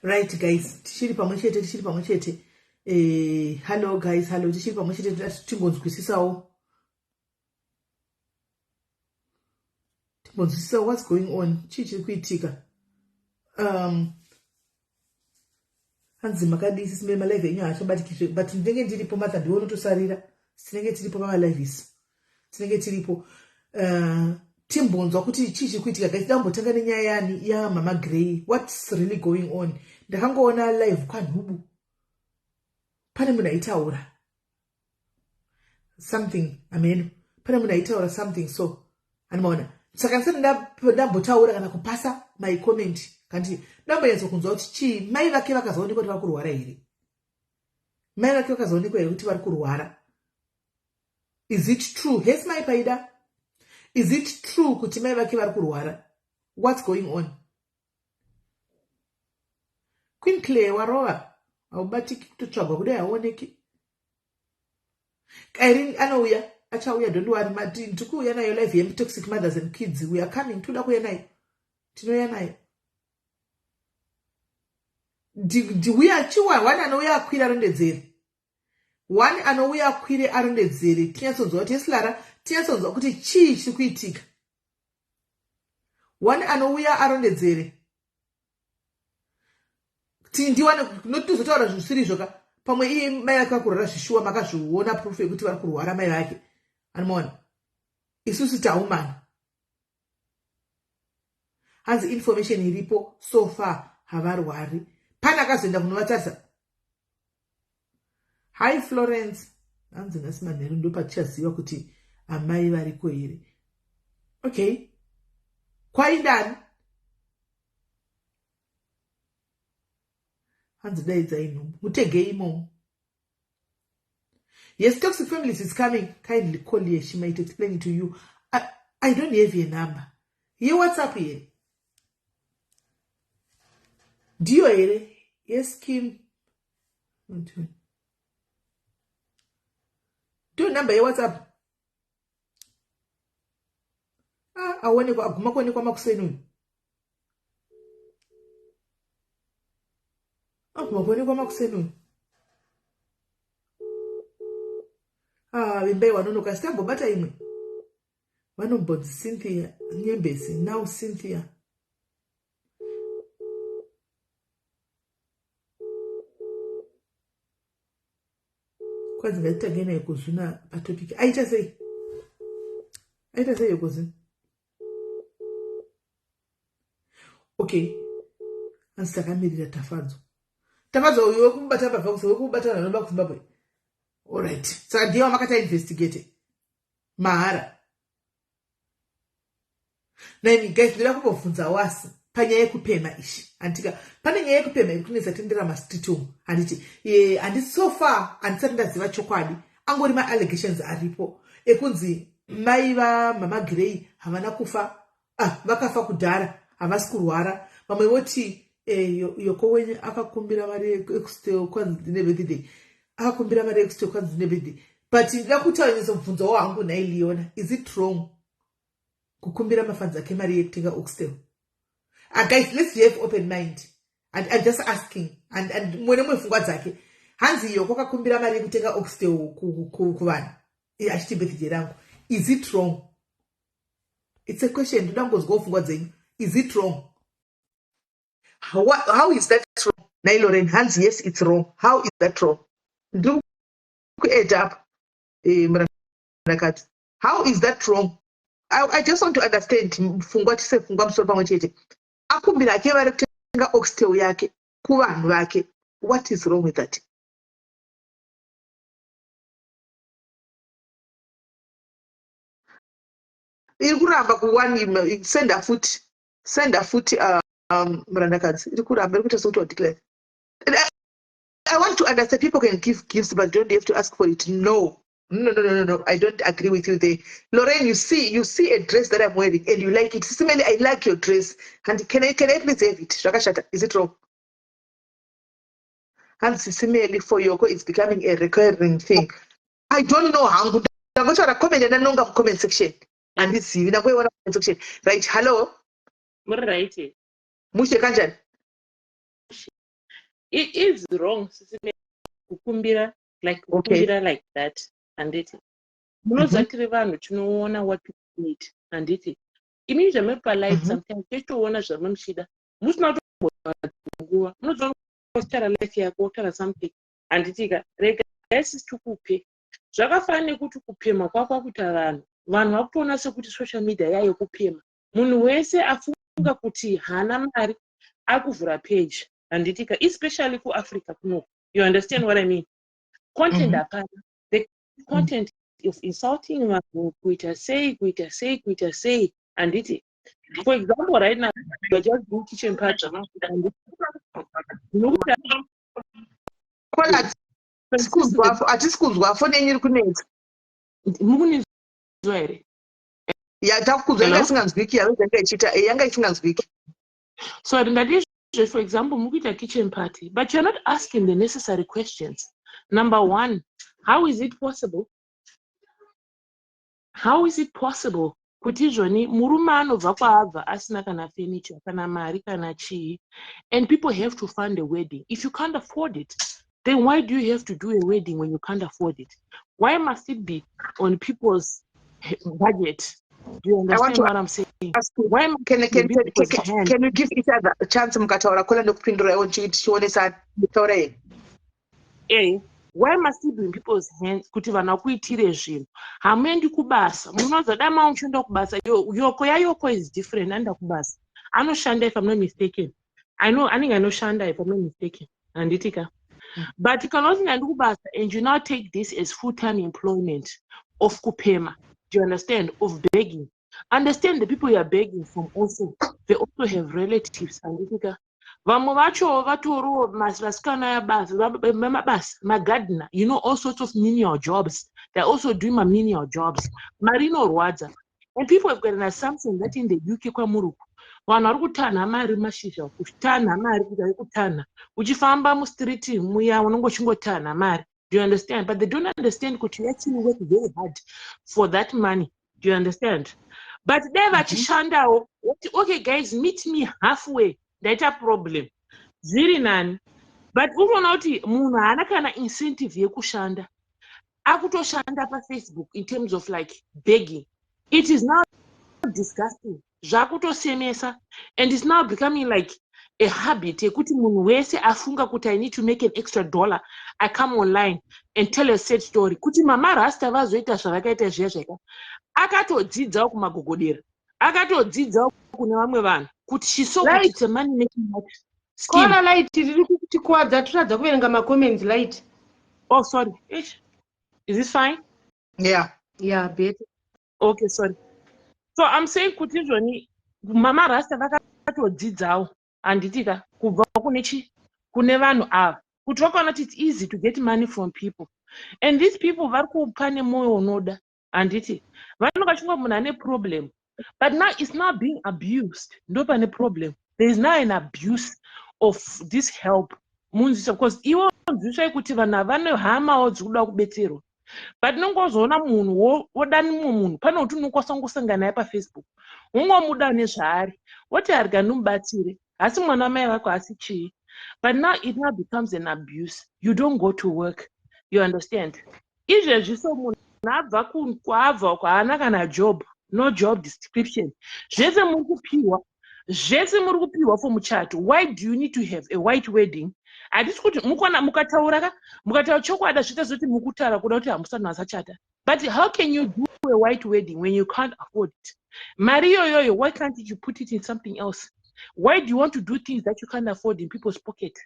Right guys, tishiri pamwe chete. Hello guys, hello, tishiri pamwe chete timbonzwisisawo. Timbonzwisisawo what's going on? Chiri kuitika. Hanzi makadisi simbe malive enyu achabatikizve but ndenge ndiripo madza ndione tosarira. Tinenge tiripo pamalive isi. Tinenge tiripo timbonzwa kuti chiri kuitika guys. Dambotanga nenyaya yani ya Mama Gray. What's really going on? Ndakangoona live kwanhubu. Pane munhu aitaura something, amen. Pane munhu aitaura something, so anomaona. Saka ndisati ndambotaura kana kupasa my comment kanti ndamboenza kunzwa kuti chii mai vake vakazoonekwa kuti vari kurwara here. Mai vake vakazoonekwa here kuti vari kurwara. Is it true? Yes, my paida. Is it true kuti mai vake vari kurwara? What's going on? Queen Clay warova. Aubatiki kutotsvagwa kudai haoneki. Irene anouya, achauya, don't worry, mati ndikuuya nayo live toxic mothers and kids. We are coming, toda kuuya nayo. Tinouya nayo. Ndiuya chiwa, one anouya akwira arondedzere. One anouya akwire arondedzere. Tinyatsodzwa kuti Lara, tinyatsodzwa kuti chii chiri kuitika. One anouya arondedzere. Tindiwane notizotaura zvisiri zvoka pamwe iye mai vake vakurwara zvishuwa makazviona proof yekuti vari kurwara mai vake. Anomaona isusu taumana hanzi information iripo so far havarwari. Pana akazoenda kunovatarisa. Hi Florence, hanzi nhasi manheru ndopatichaziva kuti amai variko here. Okay, kwaindani hanzi daidzai nhumbu mutegei imomo. Yes, toxic families is coming. Kindly call here. She might explain it to you. I don't have your number. Here, what's up here? Do you hear? Yes, Kim. Do number here, what's up? I want to go. I'm going to come up soon. I'm going to come up soon. Vimbai wanonoka stambo bata imwe. Vanombodzi Cynthia Nyembesi. Now Cynthia. Kwanzi ngatitangena yekuzvina patopiki. Aita sei? Aita sei yekuzvina? Okay. Hansi takamirira tafadzo. Tafadzo uyu wekumubata pabva kusa wekumubata nanomba kuZimbabwe. Alright. Saka ndiye wamakata investigate. Mahara. Nani guys, ndira kumbobvunza wasi panyaya yekupemha ishi. Antika pane nyaya yekupemha iri kunetsa tendera mastreet umu. Handiti handisi so far handisati ndaziva chokwadi. Angori ma allegations aripo ekunzi mai Mama Gray havana kufa. Vakafa kudhara, havasi kurwara. Vamwe voti yoko wenyu akakumbira mari yekusteo kwanzi nebirthday. Akakumbira mari yekusteo kwanzi nebirthday. But ndira kutaurisa mubvunzo wangu naye Leona. Is it wrong kukumbira mafanzi ake mari yekutenga oxtail? Guys, let's have open mind. And I'm just asking. And when I'm with Wadzaki, Hansi, your Coca Kumbira Mari will take a oxtail kuvan. Is it wrong? It's a question. Don't go for what's saying. Is it wrong? How is that wrong? Nailoren Hans, yes, it's wrong. How is that wrong? Do it up. How is that wrong? I just want to understand. Fungwa tise fungwa msolpa mwechete. Akumbira akiwa rektenga oxtail yake kuvanhu vake. What is wrong with that? Irikuramba kuwani send a foot Mrandakadzi. Irikuramba irikuita sokuti declare. I want to understand. People can give gifts, but don't have to ask for it. No. I don't agree with you there. Lorraine, you see a dress that I'm wearing and you like it. Similarly, I like your dress. And can I please have it? Shakashata, is it wrong? And similarly for Yoko, it's becoming a recurring thing. I don't know how I'm going to comment and then comment section. And this is comment section. Right? Hello? Right. Mushe Kanjan. It is wrong. Kukumbira like that. And it exactly what people need. And it immediately polite sometimes just wanna shida. Must not go. Not life ya or something. And it regardless to kupe. Zvakafane kuti kupema kwakuita vanhu vakutoona sekuti social media yayo kupema. Munhu wese afunga kuti hana mari akuvhura page. And it especially for Africa. No. You understand what I mean? Content apart. The content is insulting kuita say, and it. For example, right now we're just doing kitchen party. Schools for any connect. Moon is Yeah, so in addition, for example, Mukita kitchen party, but you're not asking the necessary questions. Number one, how is it possible? How is it possible? Kutizoni murumano vakwava asina kana furniture kana mari kana chi, and people have to fund a wedding. If you can't afford it, then why do you have to do a wedding when you can't afford it? Why must it be on people's budget? Do you understand what I'm saying? Why can you give each other a chance mukataura kola ndokupindura iwo chione taura why must it be in people's hands kuti vana kuitire zvinhu hamuendi kubasa munozoda mauchienda kubasa yoko is different anda kubasa anoshanda if I'm not mistaken. I think anoshanda if I'm not mistaken anditika. But you cannot think kubasa and you now take this as full-time employment of kupema. Do you understand? Of begging. Understand the people you are begging from also. They also have relatives. Vamwe vacho vatoro vasikana ya basi magardener, you know, all sorts of menial jobs. They're also doing my menial jobs. Marino Rwadza. And people have got an assumption that in the UK kwa muruku vanhu vari kutana mari mashizha kutana mari kudai kutana uchifamba mustriti muya unongochingotana mari. Do you understand? But they don't understand that you actually work very hard for that money. Do you understand? But they vachishanda okay guys, meet me halfway. That's a problem. Ziri nani. But unoona kuti munhu haana kana incentive yekushanda. Akutoshanda pa Facebook in terms of like begging. It is now disgusting. Zvakutosemesa, and it's now becoming like a habit yekuti munhu wese afunga kuti I need to make an extra $1. I come online and tell a sad story. Kuti mama rasta vazoita zvavakaita zvezveka. Akatodzidzawo kumagogodera. Akatodzidzawo kune vamwe vanhu. Kuti she saw kuti it's a money making scheme. Kora light riri kuti kwadza turadza kuverenga ma comments light. Oh sorry. Is this fine? Yeah, better. Okay, sorry. So I'm saying kuti zvoni mama rasta vakatodzidzawo anditika kubva kune vanhu ava kuti vakaona kuti it's easy to get money from people, and these people vari kupa nemoyo unoda anditi vanonga chingwa munhu ane problem, but now it's not being abused. Ndo pane problem. There is now an abuse of this help munzisa because iwo nziswa kuti vanhu vane hamawo dzikuda kubetserwa but nongozoona munhu wodani mumwe munhu pane kuti unokosangosangana naye pafacebook ungomuda nezvaari woti ari kanomubatsire asi mwana wamai vako asi chii. But now it now becomes an abuse. You don't go to work. You understand? Izvezvi so munhu abva kwaana kana job, no job description. Zvese muri kupiwa for muchato. Why do you need to have a white wedding? Handisi kuti mukataura chokwadi zvita zoti mukutaura kuda kuti hamusati masachata. But how can you do a white wedding when you can't afford it? Mari yoyoyo, why can't you put it in something else? Why do you want to do things that you can't afford in people's pocket?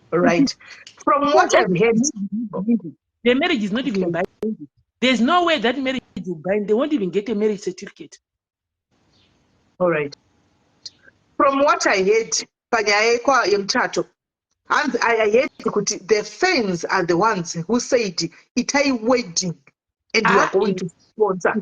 Right. From what I've heard, the marriage is not even binding. There's no way that marriage will bind. They won't even get a marriage certificate. All right. From what I heard, I heard the fans are the ones who said it's a wedding and you are going to sponsor.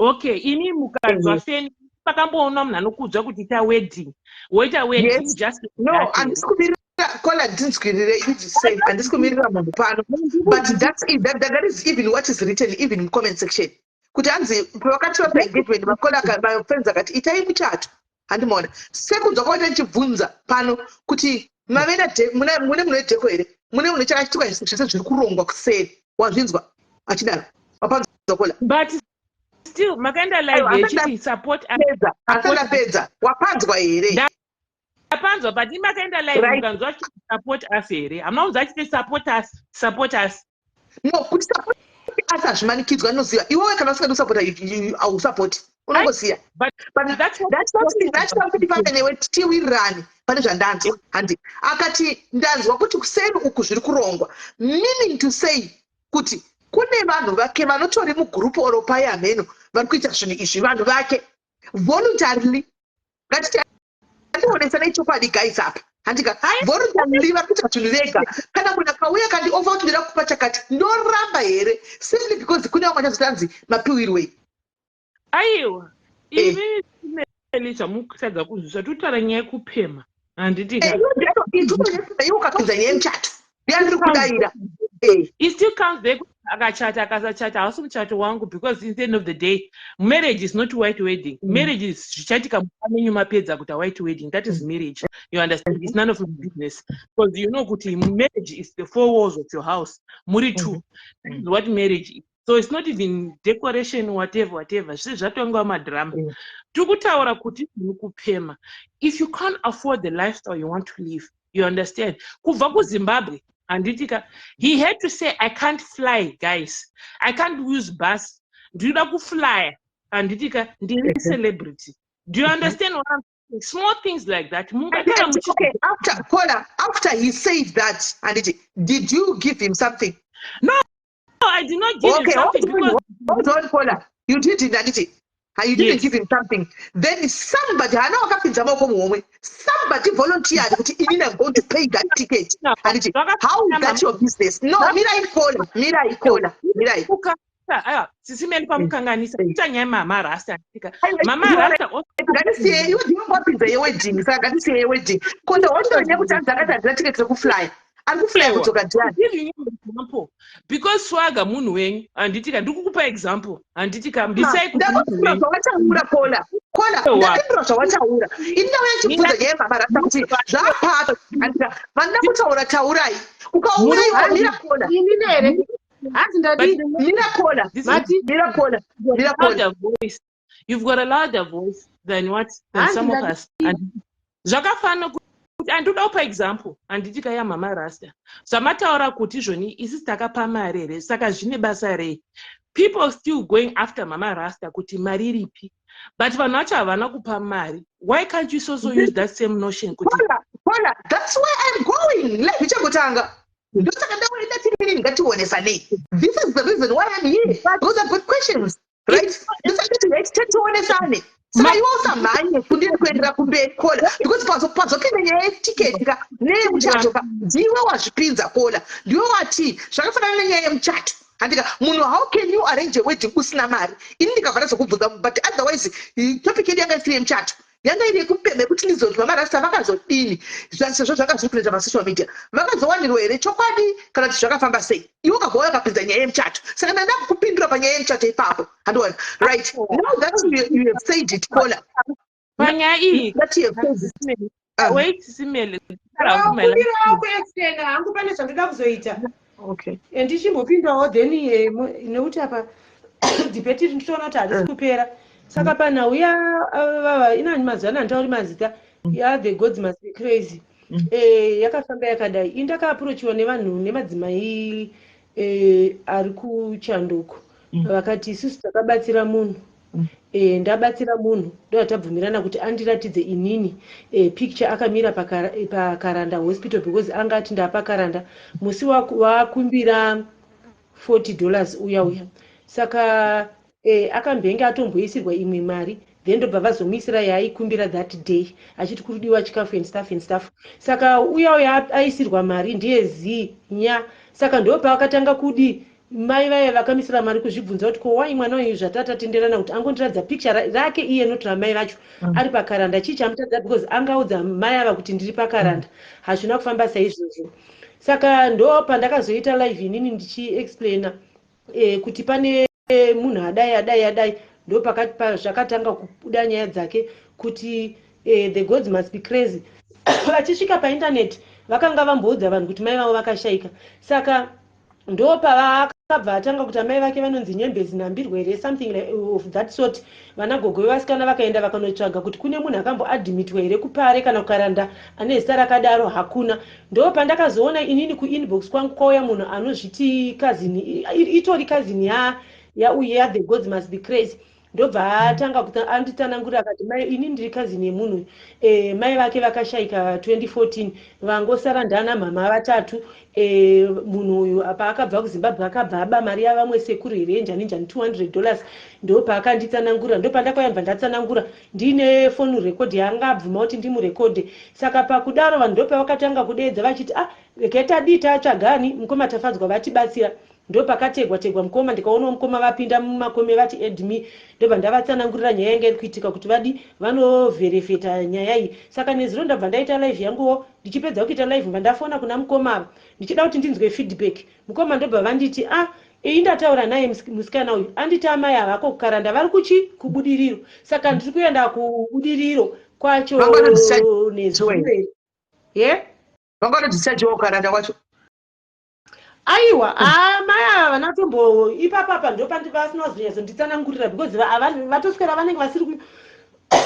Okay, ini mukadzwa feni pakamboona munhu anokudzwa kuti ita wedding. Woita wedding just no, andisikumirira kola ndinzwirire say andisikumirira munhu pano. But that is even what is written even in comment section. Kuti anzi wakati wa engagement makola my friends akati itai muchato. Handimona. Sekunzwa kwaita chibvunza pano kuti mavena mune dheko here. Mune chakachitika zvese zviri kurongwa kuseri. Wazvinzwa achidaro. Wapanzwa kola. But still, makaenda live yechiti support pedza wapanzwa here. Apanzwa, but makaenda live mukanzwa support us here. Hamuna kunzwa chiti support us. No, kuti support us azvimanikidzwa noziva. Iwewe kana usingadi support you support. Unongosiya. But that's kuti pamene tiwirirane pane zvandanzwa. Handi akati ndanzwa kuti kuseri uku zviri kurongwa. Meaning to say kuti kune vanhu vake vanotori mugrupu oro pai ameno vari kuita zvinhu izvi vanhu vake voluntarily ngatiti andionesana ichokwadi guys apa handika voluntarily vari kuita zvinhu vega kana munhu akauya kandi ofa kuti ndira kupa chakati ndoramba here simply because kune vamwe vachazotanzi mapiwirwei. Aiwa ivi Elisha mukutadza kuzvisa tutaura nyaya yekupemha handiti ukapinza nyaya yemuchato ndiyandiri kudaira. It still comes back akachata akasachata hausi muchato wangu because in the end of the day marriage is not white wedding. Marriage is zvichaitika mumenyu mapedza kuita white wedding. That is marriage. You understand? It's none of my business because you know kuti marriage is the four walls of your house. Muri two. That is what marriage is. So it's not even decoration whatever. Zvese zvatongwa madrama. Tikutaura kuti kupemha. If you can't afford the lifestyle you want to live, you understand? Kubva kuZimbabwe Anditika, he had to say, I can't fly, guys. I can't use bus. Do you know fly? Anditika, the celebrity. Do you understand what I'm saying? Small things like that. Okay, after he said that, Anditi, did you give him something? No, I did not give him something. Hold on, Paula. You didn't, Anditi. You didn't give him something. Then somebody volunteered that even I'm going to pay that ticket. No, how is that your business? No, Mira Ikola. Sisi meli pamukanganisa kuchanya mama rasta. Mama rasta ngati you ndingopinza yewedding saka ngati siye wedding. Konda wondonya kuti anzakatadzira ticket rekufly. Andifly kutoka jani. Giving you an example because swaga munhu wenyu anditika ndikukupa example anditika mbisai kuti munhu wataura kola ndakandira zvawataura indawo yachibvunza nyaya mama rasta kuti zvapata andika vanda kutaura taurai ukaura iwanira kola inini here hanzi ndadi mira kola you've got a louder voice than some of us zvakafana andoda kupa example anditika ya mama rasta samataura kuti izvoni isi takapa mari here saka zvine basa rei. People still going after mama rasta kuti mari ripi but vanhu vacho havana kupa mari. Why can't you also use that same notion kuti Paula, that's where I'm going. Like vichagotanga ndosaka ndaenda tiri ngatiwonesanei. This is the reason why I'm here. Those are good questions, right? Tatiwonesane. Saka iwosa mhanye kundiri kuendera kumberi kola because pazopinda nyaya yetiketi neyemuchato ndiwe wazvipinza kola ndiwe wati zvakafanana nenyaya yemuchato handika munhu how can you arrange a wedding usina mari ini ndikavhara zvokubvunza but otherwise topic yedu yanga isiri yemuchato yanga iri yekupemha yekuti ndizoti vamarasta vakazodini zvasezvo zvakazvikuita pasocial media vakazowanirwa here chokwadi kana kuti zvakafamba sei iwe ukabva wakapinza nyaya yemuchato saka ndanda kukupindura panyaya yemuchato ipapo handiona right now that you have said it Paula panyaya iyi that you have said it wait simele kumbirawo kuextenda hangu pane zvandida kuzoita okay ndichimbopindawo then nekuti apa debate ndinoona kuti hadisi kupera saka panhauya inani mazana antauri mazita the gods must be crazy yakafamba yakadai indakaapurochiwa nevanhu nemadzimai ari kuchanduko vakati isusu takabatsira munhu ndabatsira munhu ndoatabvumirana kuti andiratidze inini picture akamira pakaranda hospital because angati ndapa karanda musi wakumbira $40 uya saka akambenge atomboisirwa imwe mari then ndobva vazomuisira yaaikumbira that day achiti kuridiwa chikafu and stuff saka uya aisirwa mari ndiye zinya saka ndopa akatanga kudi mai vaya vakamisira mari kuzvibvunza kuti kowai mwana uyu zvatatatenderana kuti angondiradza picture rake iye notora mai vacho ari pakaranda chii chamutadza because angaudza mai ava kuti ndiri pakaranda hazvina kufamba saizvozvo saka ndo pandakazoita live inini ndichiexplaina kuti pane munhu adai ndo pakati zvakatanga kubuda nyaya dzake kuti the gods must be crazy vachisvika painternet vakanga vamboudza vanhu kuti mai vavo vakashayika saka ndo pavakabva atanga kuti amai vake vanonzi nyembezi nambirwa here something of that sort vanagogo vevasikana vakaenda vakanotsvaga kuti kune munhu akamboadhimitwa here kupare kana kukaranda ane zita rakadaro hakuna ndo pandakazoona inini kuinbox kwangu kwauya munhu anozviti kazini itori kazini yauya the gods must be crazy ndobva atanga kuti anditsanangurira akati mai ini ndiri kazini yemunhu mai vake vakashayika 2014 vangosara ndana mama vatatu munhu uyu paakabva kuzimbabwe akabva aba mari yavamwe sekuru here njani $200 ndopa akanditsanangura ndopandakayamba ndatsanangura ndine phone record yaangabvuma kuti ndimurekodhe saka pakudaro vanhu ndopa vakatanga kudeedza vachiti reketadii tatsvagani mukoma tafadzwa vatibatsira ndo pakategwa mukoma ndikaona mukoma vapinda mumakome vati edmi ndobva ndavatsanangurira nyaya yanga iri kuitika kuti vadi vanoverefeta nyaya iyi saka nezuro ndabva ndaita live yanguwo ndichipedza kuita live mba ndafona kuna mukoma ava ndichida kuti ndinzwe feedback mukoma ndobva vanditi iyi ndataura naye musikana uyu anditi amai avako kukaranda vari kubudiriro saka ndiri kuenda kubudiriro kwacho nezuro vanganodisajiwa kukaranda kwacho aiwa mai ava vanatombo ipapapa ndo pandivasinazonyazonditsanangurira because vatoswera vanenge vasiri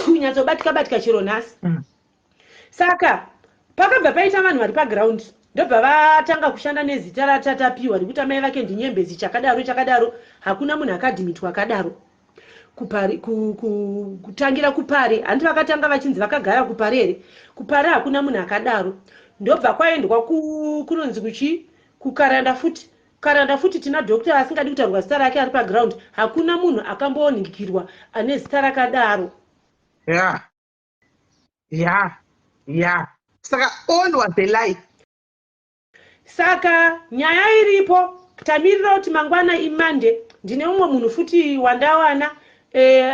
kunyatsobatika chero nhasi saka pakabva paita vanhu vari paground ndobva vatanga kushanda nezita ratatapiwa rekuti amai vake ndinyembezi chakadaro hakuna munhu akadhimitwa akadaro kutangira kupare handi vakatanga vachinzi vakagara kupare here kupare hakuna munhu akadaro ndobva kwaendwa kunonzi kuchi kukaranda futi tina dhokta asingadi kutaurwa zita rake ari paground hakuna munhu akamboningirwa ane zita rakadaro saka all was a lie saka nyaya iripo tamirira kuti mangwana imande ndine umwe munhu futi wandawana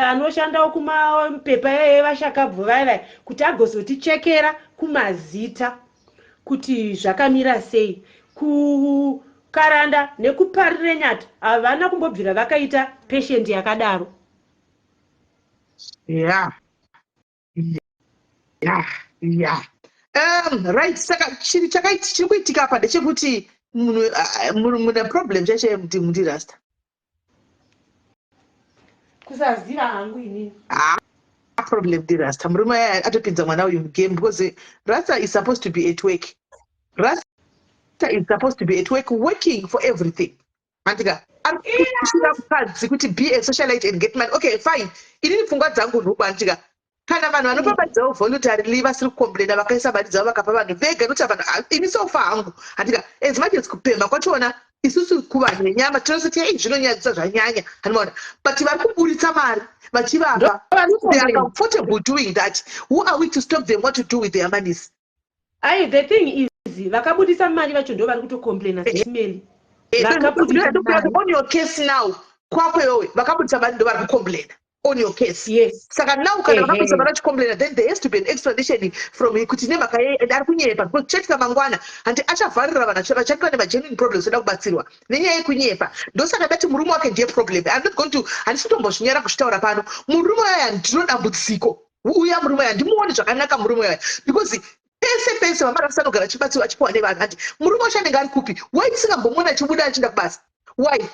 anoshandawo kumapepa evashakabvu vaivai kuti agozotichekera kumazita kuti zvakamira sei kukaranda nekuparire nyata havana kumbobvira vakaita patient yakadaro right saka chiri chiri kuitika apa ndechekuti mune problem chache mundirasta kusaziva hangu inini problem ndirasta murume aya atopinza mwana uyu mugame because rasta is supposed to be at work rasta is supposed to be at work working for everything andika arikushira mukadzi kuti be a socialite and get money okay fine inini pfungwa dzangu nhubu andika kana vanhu vanopambadzawo voluntarily vasiri kukomplaina vakaisa mari dzavo vakapa vanhu vega nokuti vanhu ini sofa hangu andika as much as kupemha kwachona isusu kuvanhu nenyama tinosati zvinonyadzisa zvanyanya hanimaona but vari kuburitsa mari vachivapa they are comfortable doing that. Who are we to stop them what to do with their monies? The thing is vakabudisa mari vacho ndo vari kutocomplaina smelly on your case now kwako iwewe vakabudisa mari ndo vari kucomplaina on your case. Yes. Saka now kana vakabvisa vachicomplaina, then there has to be an explanation from kuti nemhaka yei and ari kunyepa because chetika mangwana handi achavharira vanhu vachaitwa nemagenuine problems oda kubatsirwa nenyaya yekunyepa. Ndosaka dati murume wake ndiye problem. I'm not going to, handisi kutombozvinyara kuzvitaura pano. Murume waya ndinodambudziko. Uya murume waya ndimuone zvakanaka murume waya because pese vamarafisa anogara achibatsiwa achipiwa nevanhu. Handi murume wacho anenge ari kupi? Why tisingambomuona achibuda achienda kubasa? Why?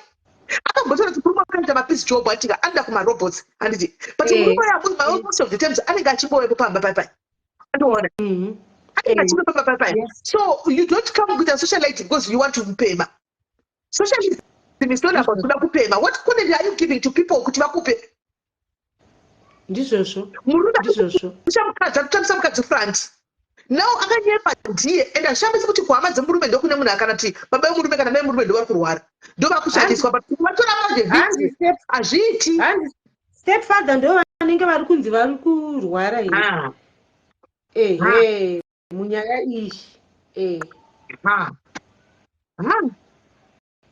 Akambotora kuti murume akaita mapeace job atika anoda kumarobots handiti, but murume waya most of the times anenge achimbowepo pamba pai andoona anenge achimbowepo pamba pai. So you don't come with a socialite because you want to kupema. Socialism is not about kuda kupema. What quality are you giving to people kuti vakupe? Ndizvozvo. Uchamukadzi akutamisa mukadzi front. Now akanyepa ndiye enda shambisa kuti kuhama dzemurume ndokune munhu akanati baba vemurume kana mai murume ndo vari kurwara ndo vakushandiswa, but vatora mazvevhiti hazviiti. Stepfather ndo vanenge vari kunzi vari kurwara here munyaya iyi.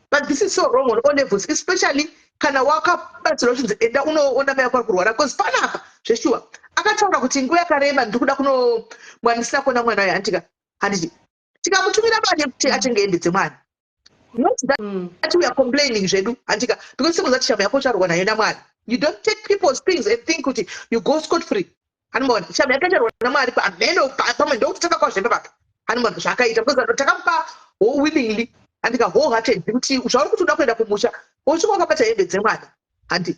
But this is so wrong on all levels, especially kana wakabatsirwa uchinzi enda unoona mai ako ari kurwara because panapa zveshuwa akataura kuti nguva yakareba ndikuda kunomwanisira kuona mwana wayo antika handiti tikamutumira mari yekuti atenge hembe dzemwana, not that we are complaining zvedu antika because semunzati shama yako charwa nayo namwari. You don't take people's things and think kuti you go scot free. Hanimona shama yakacharwa namwari pamheno pamwe ndokuti takakwa papa hanimona zvakaita because takamupa willingly andika wholehearted kuti zvauri kuti uda kuenda kumusha usvika wakabata hembe dzemwana handi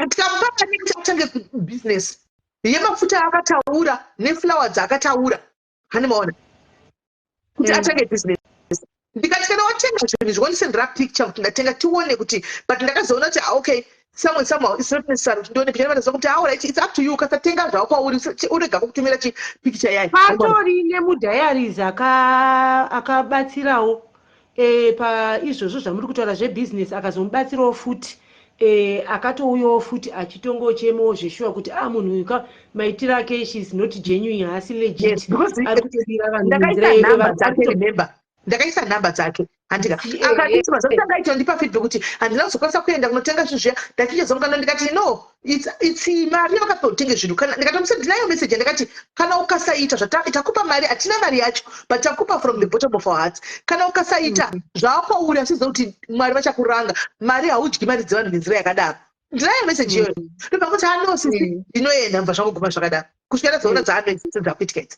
tikamupa mari kuti atange business yemafuta akataura neflower dzakataura handimaona kuti atange business. Ndikati kana watenga zvinhu zvondisendera picture kuti ndatenga tione kuti, but ndakazoona kuti okay somehow it's not necessary kuti ndione picture ndikazoona kuti alright it's up to you kasatenga zvako kwauri urega kutumira picture yayo. Patori nemudhayaries akabatsirawo paizvozvo zvamuri kutaura zvebusiness akazomubatsirawo futi akatouyawo futi achitongochemawo zveshuwa kuti munhu uyu maitiro ake she is not genuine, haasi legit. Ari kutodira vanhu ndakaisa nhamba dzake handika akati mazotanga ndipa feedback kuti handina kuzokwanisa kuenda kunotenga zvinhu zviya ndachichazomukana ndikati no it's mari yakatotenga zvinhu kana ndikatomusa ndinayo message ndakati kana ukasaita itakupa mari hatina mari yacho but takupa from the bottom of our hearts. Kana ukasaita zvakwauri asiziva kuti mwari vachakuranga mari haudyi mari dzevanhu nenzira yakadaro. Ndinayo message iyoyo ndobva kuti sisi ndinoenda mbva zvangoguma zvakadaro kusvikira dzaona dzaanoedza kuitika idzi.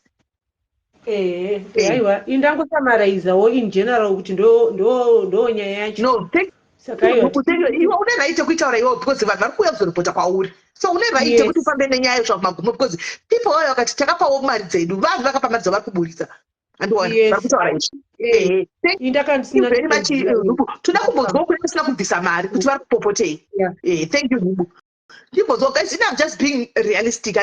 Aiwa indangosamaraizawo in general kuti ndo nyaya yacho. No, iwe une right yekuitaura iwewo because vanhu vari kuuya kuzoripota kwauri, so une right yekuti ufambe nenyaya zvamagumo because people vayo vakati takapawo mari dzedu vanhu vakapa mari dzavari kuburisa andiona vari kutaura izvi. Toda kumbonzwawo kuti vasina kubvisa mari kuti vari kupopotei. Thank you Nubu. Ndibvonzwawo guys, I'm just being realistic.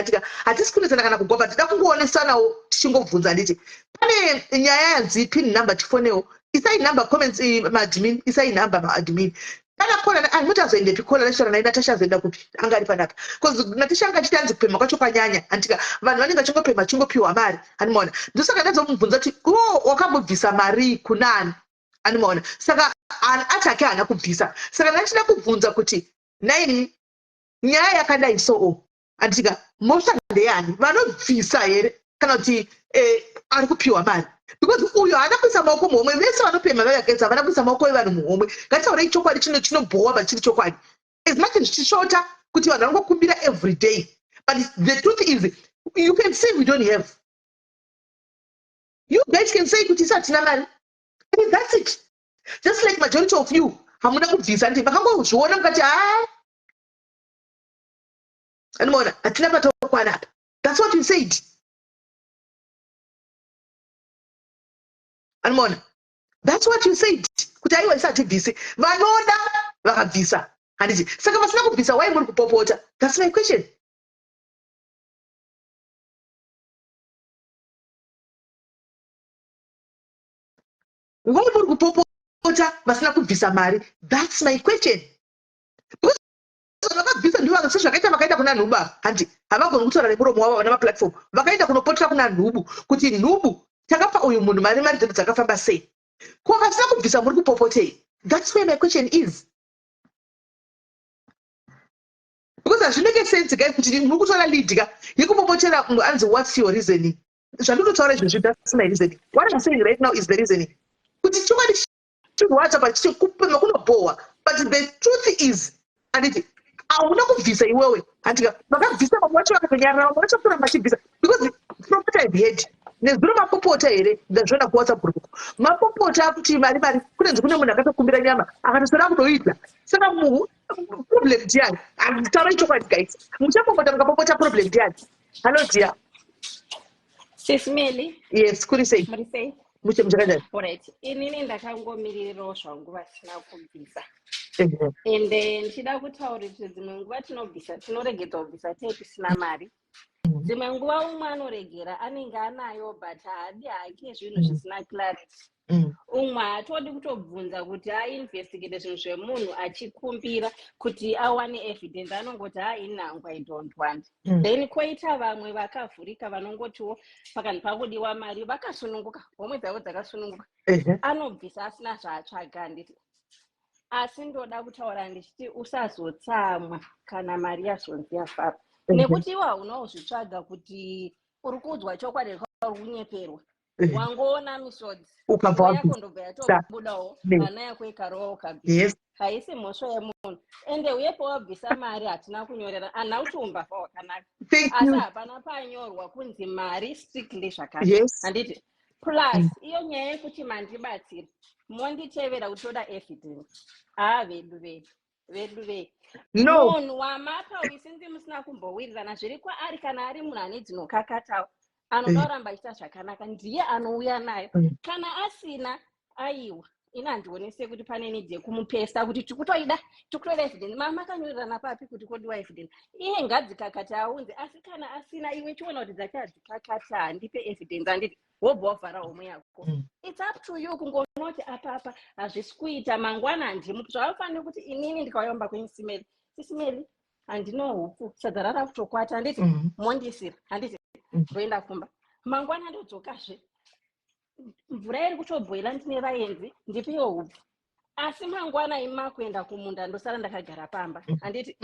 Hatisi kunesana kana kugwapa, tida kungoonesanawo tichingobvunza nditi pane nyaya yanzi pin number tifonewo isai number comments maadmin isai number maadmin kana kona anoti azoendepi kona nashara naye Natasha azoenda kupi angari panapa because Natasha angachiti anzi kupema kwacho kwanyanya andika vanhu vanenge vachingopema chingopiwa mari animaona. Ndosaka ndazomubvunza kuti wakambobvisa mari kunani animaona, saka atake haana kubvisa. Saka ndachida kubvunza kuti naini nyaya yakadai so andika mosha ndeyani vanobvisa here kana kuti ari kupiwa mari because uyo haana kuisa maoko muhomwe. Vese vanopema vayagedza havana kuisa maoko evanhu muhomwe. Ngatitaurei chokwadi chinobhowa but chiri chokwadi as much as zvichishota kuti vanhu vangokumbira every day, but the truth is you can say we don't have, you guys can say kuti isatina mari and that's it. Just like majority of you hamuna kubvisa ndi vakangozviona mukati animaona hatina patokwana apa. That's what you said animaona, that's what you said kuti aiwa isati bvisi vanoda vakabvisa handiti. Saka vasina kubvisa why muri kupopota? That's my question. Why muri kupopota vasina kubvisa mari? That's my question. Vakabvisa ndivo vakasi zvakaita vakaenda kuna Nhubu handi havagoni kutaura nemuromo wavo namaplatform vakaenda kunopotera kuna Nhubu kuti Nhubu takapa uyu munhu mari dzedu dzakafamba sei, ko vasina kubvisa muri kupopotei? That's where my question is. because hazvina make sense guys kuti muri kutora lead ka yekupopotera munhu anzi what's your reasoning zvandotaura izvozvi that's my reasoning. What I'm saying right now is the reasoning kuti chokwadi chinhuwacha pachikupema kunobohwa, but the truth is anditi hauna kubvisa iwewe handika vakabvisa vamwe vacho vakatonyarara vamwe vacho kuramba vachibvisa because from what I've heard nezuro mapopota here ndazviona kuwhatsapp group mapopota akuti mari kunenzi kune munhu akatokumbira nyama akatosoda kutoidla saka problem ndiani handitaura chokwadi guys muchapopota mukapopota problem ndiani. Hello dear. Sis Melly. Yes, kuri sei? Muri sei? Muchakadai. Alright. Inini ndakangomirirawo zvangu vasina kubvisa. Ende ndichida kutaura kuti dzimwe nguva tinobvisa tinoregedza kubvisa tei tisina mari. Dzimwe nguva umwe anoregera anenge anayo but haadi hake zvinhu zvisina clarity. Umwe haatodi kutobvunza kuti ainvestigate zvinhu zvemunhu achikumbira kuti awane evidence anongoti hainangu I don't want. Then koita vamwe vakavhurika vanongotiwo pakani pakudiwa mari vakasununguka homwe dzavo dzakasununguka anobvisa asina zvaatsvaga handiti. Asi ndoda kutaura ndichiti usazotsamwa kana mari yazonzi yafara nekuti iwe haunawo zvitsvaga kuti uri kuudzwa chokwadi uri kunyeperwa wangoona misodzi yakondobva yatobudawo hana yako ikarowa ukabvisa haisi mhosva yemunhu ende uyepo wabvisa mari hatina kunyorera hana kuti umbavha wakanaka asi hapana panyorwa kunzi mari strictly zvakanaka handiti plus iyo nyaya yekuti mandibatsira monditevera kuti toda evidence vedu munhu wamapa uisinzi musina kumbowirirana zviri kwaari kana ari munhu ane dzinokakatawo anoda kuramba achiita zvakanaka ndiye anouya nayo kana asina aiwa ina handionese kuti pane nidze kumupesa kuti tikutoida evidence makanyorerana papi kuti kodiwa evidence iye ngadzikakata aunze asi kana asina iwe chiona kuti dzake hadzikakata handipe evidence handiti wobva wavhara homwe yako. It's up to you kungonoti apapa hazvisi kuita mangwana handimupi zvavafanira kuti inini ndikauyaumba kwenyu Sisimeli handino hupu sadza rara kutokwata handiti mondisira handiti ndoenda kumba mangwana ndodzokazve mvura iri kutobhoila ndine vaenzi ndipiwo hupu asi mangwana imakuenda kumunda ndosara ndakagara pamba handiti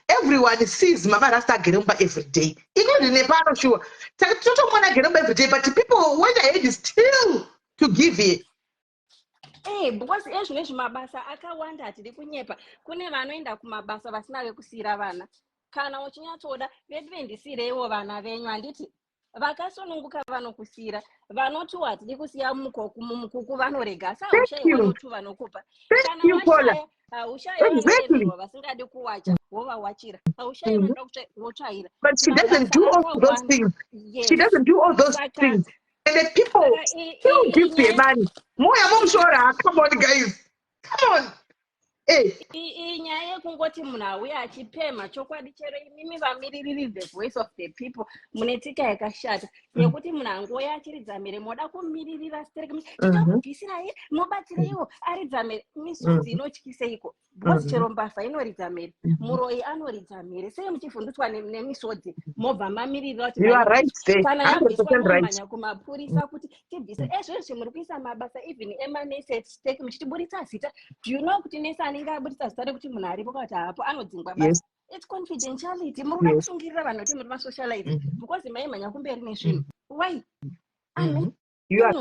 everyone sees mavarasta ageremba every day including nepano sure totomona ageremba every day but people went ahead still to give it. Because ezvinezvi mabasa akawanda hatidi kunyepa kune vanoenda kumabasa vasina vekusiyira vana kana uchinyatsoda vendisireiwo vana venyu handiti vakasununguka vanokusiyira vanoti hatidi kusiya mumukuku vanorega asi haushai vanotu vanokupa kana washaya haushai vanoremerwa vasingadi kuwacha wovawachira haushai vanoda votsvaira but she doesn't do all those things. She doesn't do all those things and the people still give their money. Moya momshora, come on guys, come on. Inyaya yekungoti munhu auya achipemha chokwadi chero imimi vamiririri the voice of the people mune tsika yakashata yekuti munhu angoya achiridza mhere moda kumiririra chitabvisiraye mobatsireiwo aridza mhere misodzi inotyiseiko because chero mbavha inoridza mhere muroyi anoridza mhere sei muchivhundutswa nemisodzi mobva mamiririra kuti kana yabviswa momhanya kumapurisa kuti tibvise ezvezvi muri kuisa mabasa even emanese stake muchitiburitsa zita do you know kuti nese anenge aburitsa zita rekuti munhu aripo kuti hapo anodzingwa basa it's confidentiality muri kuda kusungirira vanhu kuti muri masocialize because maimhanya kumberi nezvinhu why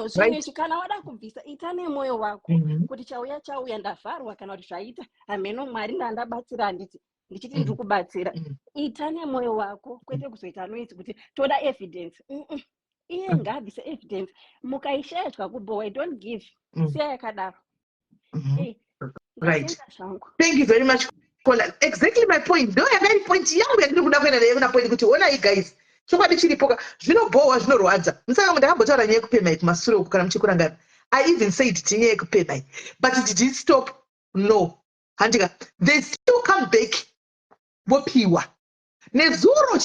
zvinezvi kana wada kubvisa ita nemwoyo wako kuti chauya ndavharwa kana kuti zvaita hameno mwari ndandabatsira handiti ndichiti ndiri kubatsira ita nemwoyo wako kwete kuzoita anoiti kuti toda evidence iye ngabvise evidence mukaishayadya kubohwa don't give siya yakadaro. Right. Thank you very much. Exactly my point. No, very point yangu yandiri kuda kuenda nayo na point kuti ona guys. Chokwadi chiripoka zvinobohwa zvinorwadza. Musaka ndakambotaura nyaya yekupemha kumashure uku kana muchikurangana. I even said tinyaya yekupemha. But did it stop? No. Handika. They still come back. Vopiwa. Nezuro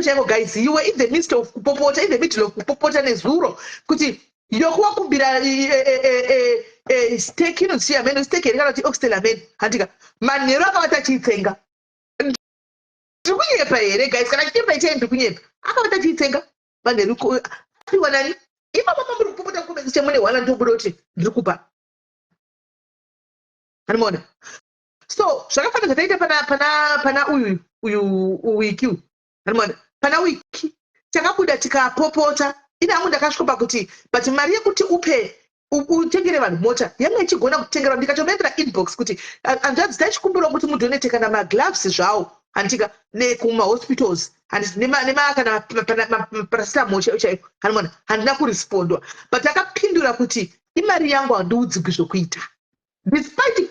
cheko guys, you were in the midst of kupopota, in the middle of kupopota nezuro. Kuti yokuwa kumbira stake inosiya meno stake yakana kuti oxtela meno handika manhero akavata chiitsenga ndikunyepa here guys kana chitemba ichai ndikunyepa akavata chiitsenga manhero aiwa nani imama muri kupopota kukomedzise mune hwana ndobuda kuti ndiri kupa Unoona? So zvakafanana zvataita pana uyu wiki. Unoona? Pana wiki takabuda tikapopota. Ina munhu ndakasvikopa kuti but mari yekuti utengere vanhu mota yanga ichigona kutengera. Ndikatomendera inbox kuti hanzvadzi tachikumbirawo kuti mudhonete kana magloves zvawo handika nekumahospitals kana paracetamol chaiko. Unoona? Handina kurespondwa but takapindura kuti imari yangu handiudziki zvokuita. Despite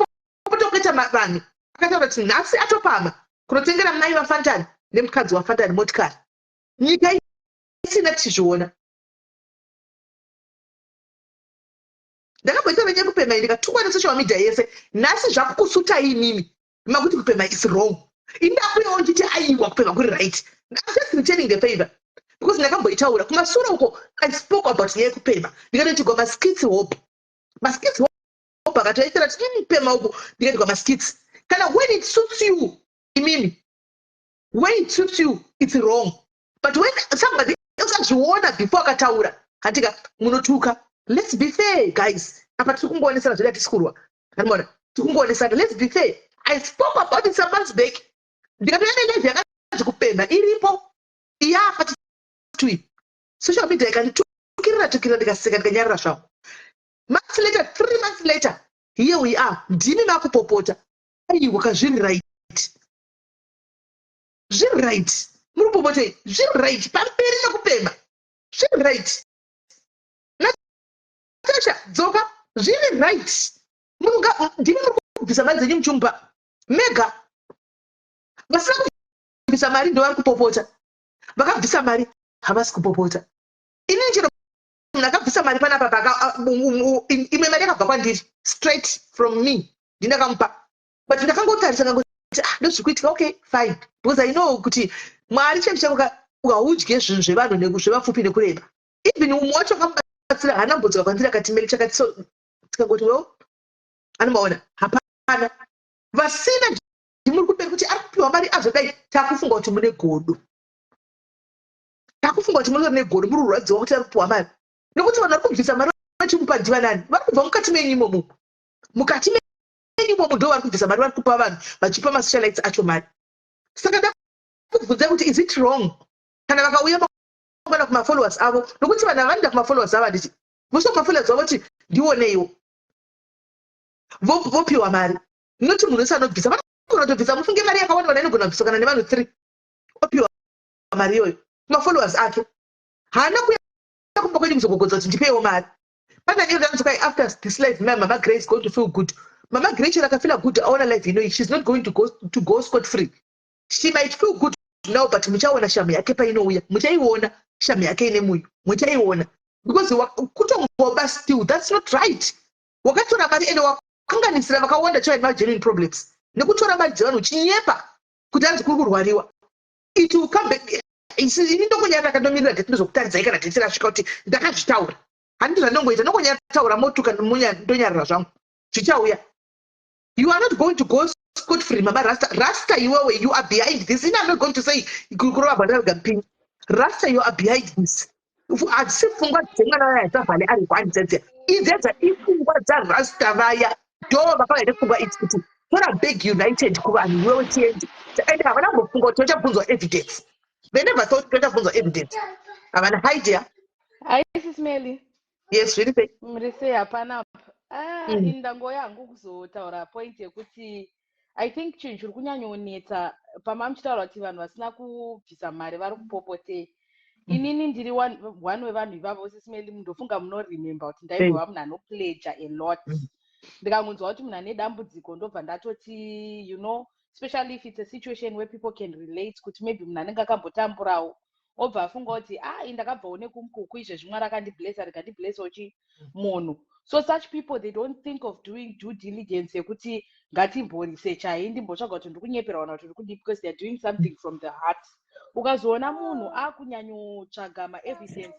kutokuita vanhu akataura kuti nhasi atopama kunotengera mai vafantani nemukadzi wafantani motikari. Nyika isina tichizviona. Ndakamboita variKupemha ndikatukwa nesocial media yese. Nhasi zvakukusutai imimi makuti Kupemha is wrong. Indakuyawo nditi aiwa Kupemha kuri right. I'm just returning the favor because ndakamboitaura kumasura uko I spoke about Kupemha ndikati tigwa maskits hope. Maskits hope akatoitira kuti Kupemha uko ndikati gwa maskits. Kana when it suits you imimi, when it suits you it's wrong, but when somebody else azviona before akataura handika munotuka. Let's be fair, guys. Apa tikungoonesa zvida tisikurwa. Unoona? Tikungoonesa. Let's be fair. I spoke about it some months back. Ndikatoenda live yakanzi Kupemha iripo. Iyafa twi. Social media ikanitukirira ndikaseka ndikanyarira zvangu. Months later, 3 months later, here we are. Ndimi makupopota. Aiwa kazviri right. Zviri right. Muri kupopotei. Zviri right. Pamberi naKupemha. Zviri right. Dzoka zviri right. Munga ndimi muri kubvisa mari dzenyu muchumupa. Mega vasina kubvisa mari ndo vari kupopota. Vakabvisa mari havasi kupopota. Inini chero munhu akabvisa mari panapa imwe mari yakabva kwandiri straight from me ndindakamupa. But ndakangotarisa ngangoti ndozvikuitika. Okay, fine, because I know kuti Mwari chemchemo ukahudye zvinhu zvevanhu nezvevapfupi nekureba. Even umwe wacho akamubatsira hana mbodzwa kwanzira katimeli chakati. So tikangoti well anomaona hapana vasina ndimuri kuperi kuti ari kupiwa mari azodai. Takufunga kuti mune godo. Takufunga kuti muri negodo muri rwadziwa kuti ari kupiwa mari. Nekuti vanhu vari kubvisa mari vachimupa ndivanani? Vari kubva mukati menyu imomo. Mukati menyu imomo ndo vari kubvisa mari vari kupa vanhu vachipa masocialites acho mari. Saka ndakubvunza kuti is it wrong kana vakauya makwana kumafollowers avo? Nokuti vanhu havanoenda kumafollowers avo handiti vosvika kumafollowers avo kuti ndioneiwo vopiwa mari. Noti munhu wese anobvisa vanogona kutobvisa. Mufunge mari yakawanda vanhu inogona kubviswa kana nevanhu 3 opiwa mari iyoyo kumafollowers ake. Haana kuya kumba kwenyu kuzogogodza kuti ndipeiwo mari. Pana nyero dzakanzi after this life Mama Grace is going to feel good. Mama Grace akafeel good aona life ino she's not going to go scot free. She might feel good now but muchaona shamu yake painouya. Muchaiona shamu yake ine muyo. Muchaiona because kutongoba still that's not right. Wakatora mari ene wakanganisira vakawanda child ma genuine problems. Nekutora mari dzevanhu chinyepa kuti anzi kuri kurwariwa. It will come back. Ini ndokonyara kandomirira ndetinozokutarisa kana ndetira svika kuti ndakazvitaura. Handiti zvandongoita ndokonyara taura motuka ndonyarira zvangu. Zvichauya. You are not going to go scot free, Mama Rasta iwewe, you are behind this. I'm not going to say kurova bandara gampini. Rasta, you are behind this. Asi fungwa dzemwana waya dzavhale ari kwandidze. Idzedza ifungwa dzaRasta vaya. Do vakaenda fungwa kuti tora big united kuvanhu wewe tiende. And havana mbofunga kuti vachabvunzwa evidence. They never thought vachabvunzwa evidence. Havana idea. SIS MELLY. Yes, really say. Mrise hapana. Indango yangu kuzotaura point yekuti I think chinhu chiri kunyanyonetsa pamamuchitaura kuti vanhu vasina kubvisa mari vari kupopotei. Inini ndiri one wevanhu ivavo SIS MELLY mundofunga munoremember kuti ndaibva munhu anopleja a lot. Ndikangonzwa kuti munhu ane dambudziko ndobva ndatoti you know, especially if it's a situation where people can relate kuti maybe munhu anenge akambotamburawo obva afunga kuti ndakabvawo nekumukuku izvezvi Mwari akandiblessa rikandiblesawo munhu. So such people, they don't think of doing due diligence yekuti ngatimboresearchai ndimbotsvaga kuti ndikunyeperwa kana kuti ndikudii, because they are doing something from the heart. Ukazoona munhu akunyanyotsvaga ma-evidence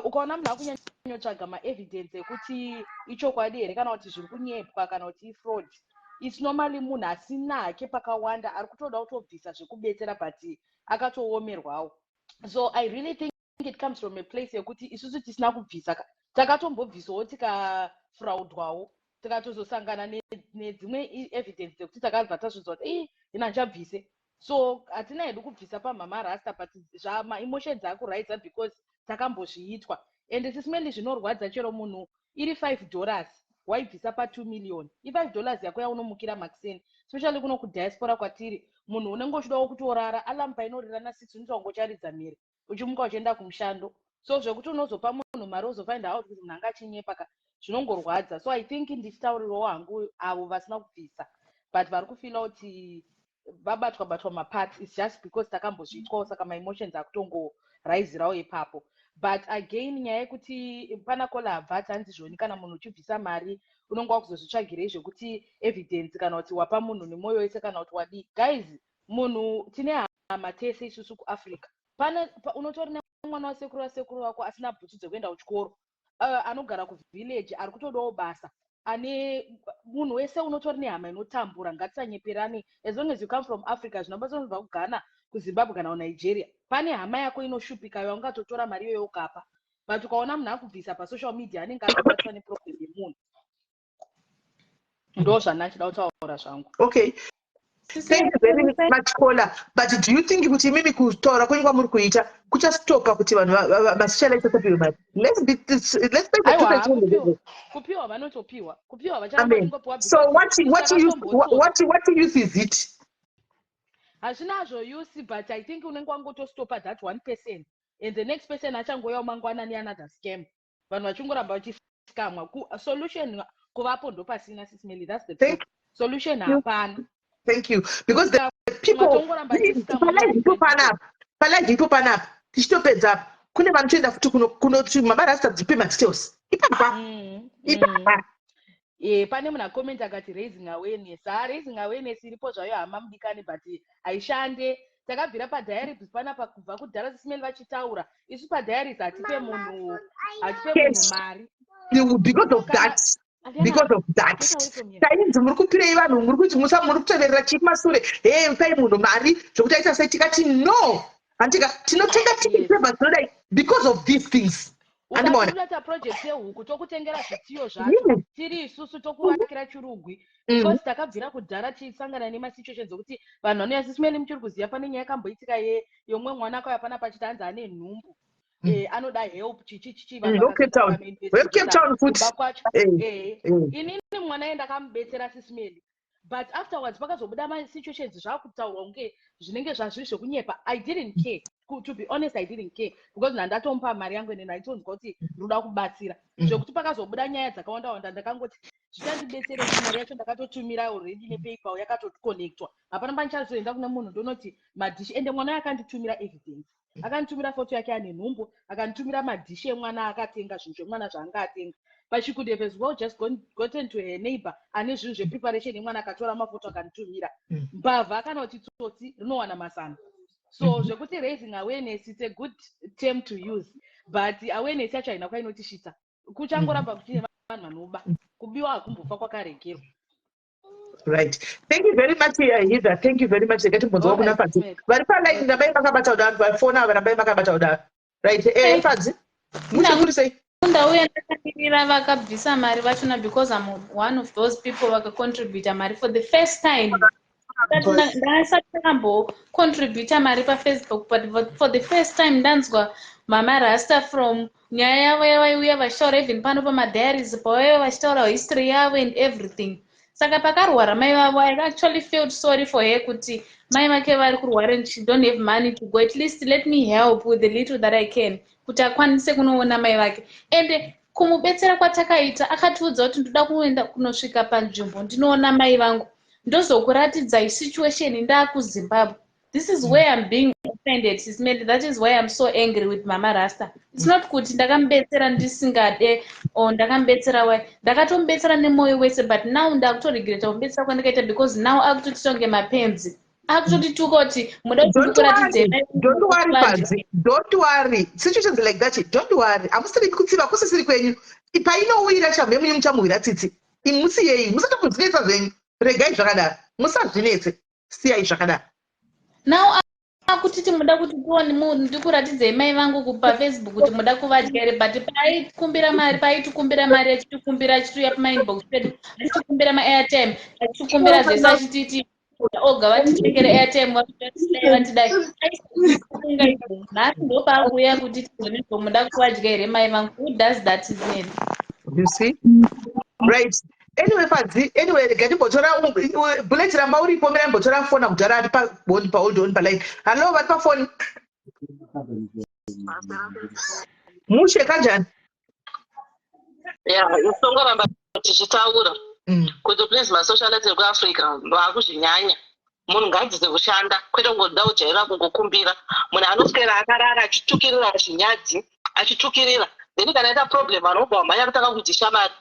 ukaona munhu akunyanyotsvaga ma-evidence ekuti ichokwadi here kana kuti zviri kunyepwa kana kuti ifraud, it's normally munhu asina hake pakawanda ari kutoda kutobvisa zvekubetsera but akatoomerwawo. So I really think it comes from a place yekuti isusu tisina kubvisa takatombobvisawo tikafraudwawo. tikatozosangana nedzimwe evidence dzekuti takabva tazvidzwa kuti ina chabvise. So hatina hedu kubvisa pamhama rasta but emotions akuraidza because takambozviitwa. And SIS MELLY zvinorwadza chero munhu iri $5 waibvisa pa2 million. $5 yako yaunomukira maxeni, especially kuno kudiaspora kwatiri. Munhu unenge uchidawo kutorara alarm painorira na6 unotongocharidza mhere uchimuka uchienda kumushando. So zvekuti unozopa munhu mari uzofind out kuti munhu anga achinyepa zvinongorwadza. So I think ndichitaurirawo hangu avo vasina kubvisa but vari kufila kuti vabatwa maparts is just because takambozvitwawo saka maemotions akutongoraizirawo ipapo. But again nyaya yekuti pana kola abvata handizvoni kana munhu uchibvisa mari unonga wakuzozvitsvagirei zvekuti evidence kana kuti wapa munhu nemwoyo wese kana kuti wadi. Guys, munhu tine hama tese isusu kuAfrica. Unotori nemwana wasekuru wako asina bhutsu dzekuenda kuchikoro, anogara kuvillage ari kutodawo basa, ane munhu wese unotori nehama inotambura. Ngatisanyeperane. As long as you come from Africa, zvinobva kuGhana, kuZimbabwe kana kuNigeria, pane hama yako inoshupika yaungatotora mari iyoyo ukapa. But ukaona munhu akubvisa pasocial media anenge akabatwa neproblem yemunhu. Ndo zvandachida kutaura zvangu. Okay. Thank you very much, Kola. But do you think kuti mimi kutaura kwenyu kwamuri kuita kuchastopa kuti vanhu vasocialize tapiwe mari? Let's make the kupiwa vanotopiwa. Kupiwa Amen. vachangopiwa. So what use is it? Hazvinazvo use, but I think unenge wangotostopa that 1% and the next person achangoya mangwanani another scam. Vanhu vachingoramba vachiscamwa. Solution kuvapo ndo pasina SIS MELLY. That's the truth. Solution hapana. Thank you. Because the people panap tichitopedza kune vanotoenda futi kunoti mabarasta dzipe details ipapa. Pane munhu akomenti akati raising awareness. Raising awareness iripo zvayo hama mudikani but haishande. Takabvira padiaries panapa kubva kudhara SIS MELLY vachitaura. Isu padiaries hatipe munhu mari. Because of that, tainzi muri kupirei vanhu muri kuti muri kutoverera chiri masure pai munhu mari zvokuti aita sei tikati no antika tinotenga tikipeba zinodai because of these things. Ukaita project yehuku tokutengera zvitiyo zvacho tiri isusu tokuvakira chirugwi because takabvira kudhara tichisangana nemasituations okuti vanhu vanouya SIS MELLY muchiri kuziva pane nyaya yakamboitika yomwe mwana akauya pana pachitanzi ane nhumbu. Anoda help chichi Cape Town futi. Inini mwana enda akamubetsera SIS MELLY but afterwards pakazobuda situations zvakutaurwa kunge zvinenge zvazviri zvekunyepa. I didn't care. To be honest, I didn't care because ndandatompa mari yangu ene ndaitonzwa kuti ndoda kubatsira. Zvekuti pakazobuda nyaya dzakawanda ndakangoti zvichandibetsere kuti mari yacho ndakatotumira already nePayPal yakatoconnectwa. Hapana pandichazoenda kune munhu ndonoti madhishi ende mwana akanditumira evidence. Akanditumira foto yake ane nhumbu, akanditumira madhishi emwana akatenga zvinhu zvemwana zvaanga atenga. But she could have as well just gotten to her neighbor ane zvinhu zvepreparation yemwana akatora mafoto akanditumira. Mbavha kana kuti tsotsi rinowana masana. So zvekuti raising awareness it's a good term to use but awareness yacho haina kwainotisvitsa. Kuchangoramba kuti vanhu vanoba kubiwa hakumbofa kwakaregerwa. Right. Thank you very much, Heather. Thank you very much. Vari paline ndabai makabata udaro vafona varambai makabata udaro. Right. Fadzi. Muchakuri sei? Ndauya ndakamirira vakabvisa mari vachona because I'm one of those people vakacontribute mari for the first time. Ndasati ndakambocontribute mari paFacebook but for the first time ndanzwa mama Rasta from nyaya yavo yavaiuya vachitaura even pano pamadiaries pavaiva vachitaura history yavo and everything. Saka pakarwara mai vavo I actually felt sorry for her kuti mai make vari kurwara and she don't have money to go, at least let me help with the little that I can kuti akwanise kunoona mai vake. And kumubetsera kwatakaita akatiudza kuti ndoda kuenda kunosvika panzvimbo ndinoona mai vangu ndozokuratidza situation ndakuZimbabwe. This is where I'm being offended, SIS MELLY. That is why I'm so angry with Mama Rasta. It's not kuti ndakamubetsera ndisingade or ndakamubetsera why. Ndakatomubetsera nemoyo wese but now ndakutoregreta kumubetsera kwandakaita because now akutotitonge mapenzi. Akutotituka kuti muda kuratidza. Don't worry, Fadzi. Don't worry. Situations like that, don't worry. Amusiri kutsiva kusisiri kwenyu. Painowira chambe munyu muchamuwira tsitsi. Imusiyei, musatokudzvinetsa zvenyu. Regai zvakadaro. Musazvinetse. Siyai zvakadaro. Now kuti muda kuti ndikuratidzei mai vangu kupa Facebook kuti muda kuvadyere, but paikumbira mari achitikumbira achituya pamainbox pedu achitikumbira maairtime achitikumbira zvese achititi oga vatitengere airtime vatidai nhasi ndopaakuuya kuti tizonezvo muda kuvadyere mai vangu. Who does that is men? You see? Right. Anyway, regati mbotora bullet ramba uripo mira mbotora phone mudhara ari pa hold on pa line. Hello, vari pa phone. Mushe kanjani? Yeah, usongo ramba tichitaura. Kuti please masocialite kuAfrica vakuzvinyanya. Munhu ngadzize kushanda kwete kungoda kujaira kungokumbira. Munhu anoswera akarara achitukirira zvinyadzi achitukirira. Then kana ita problem anobva manya kutanga kuti shamari.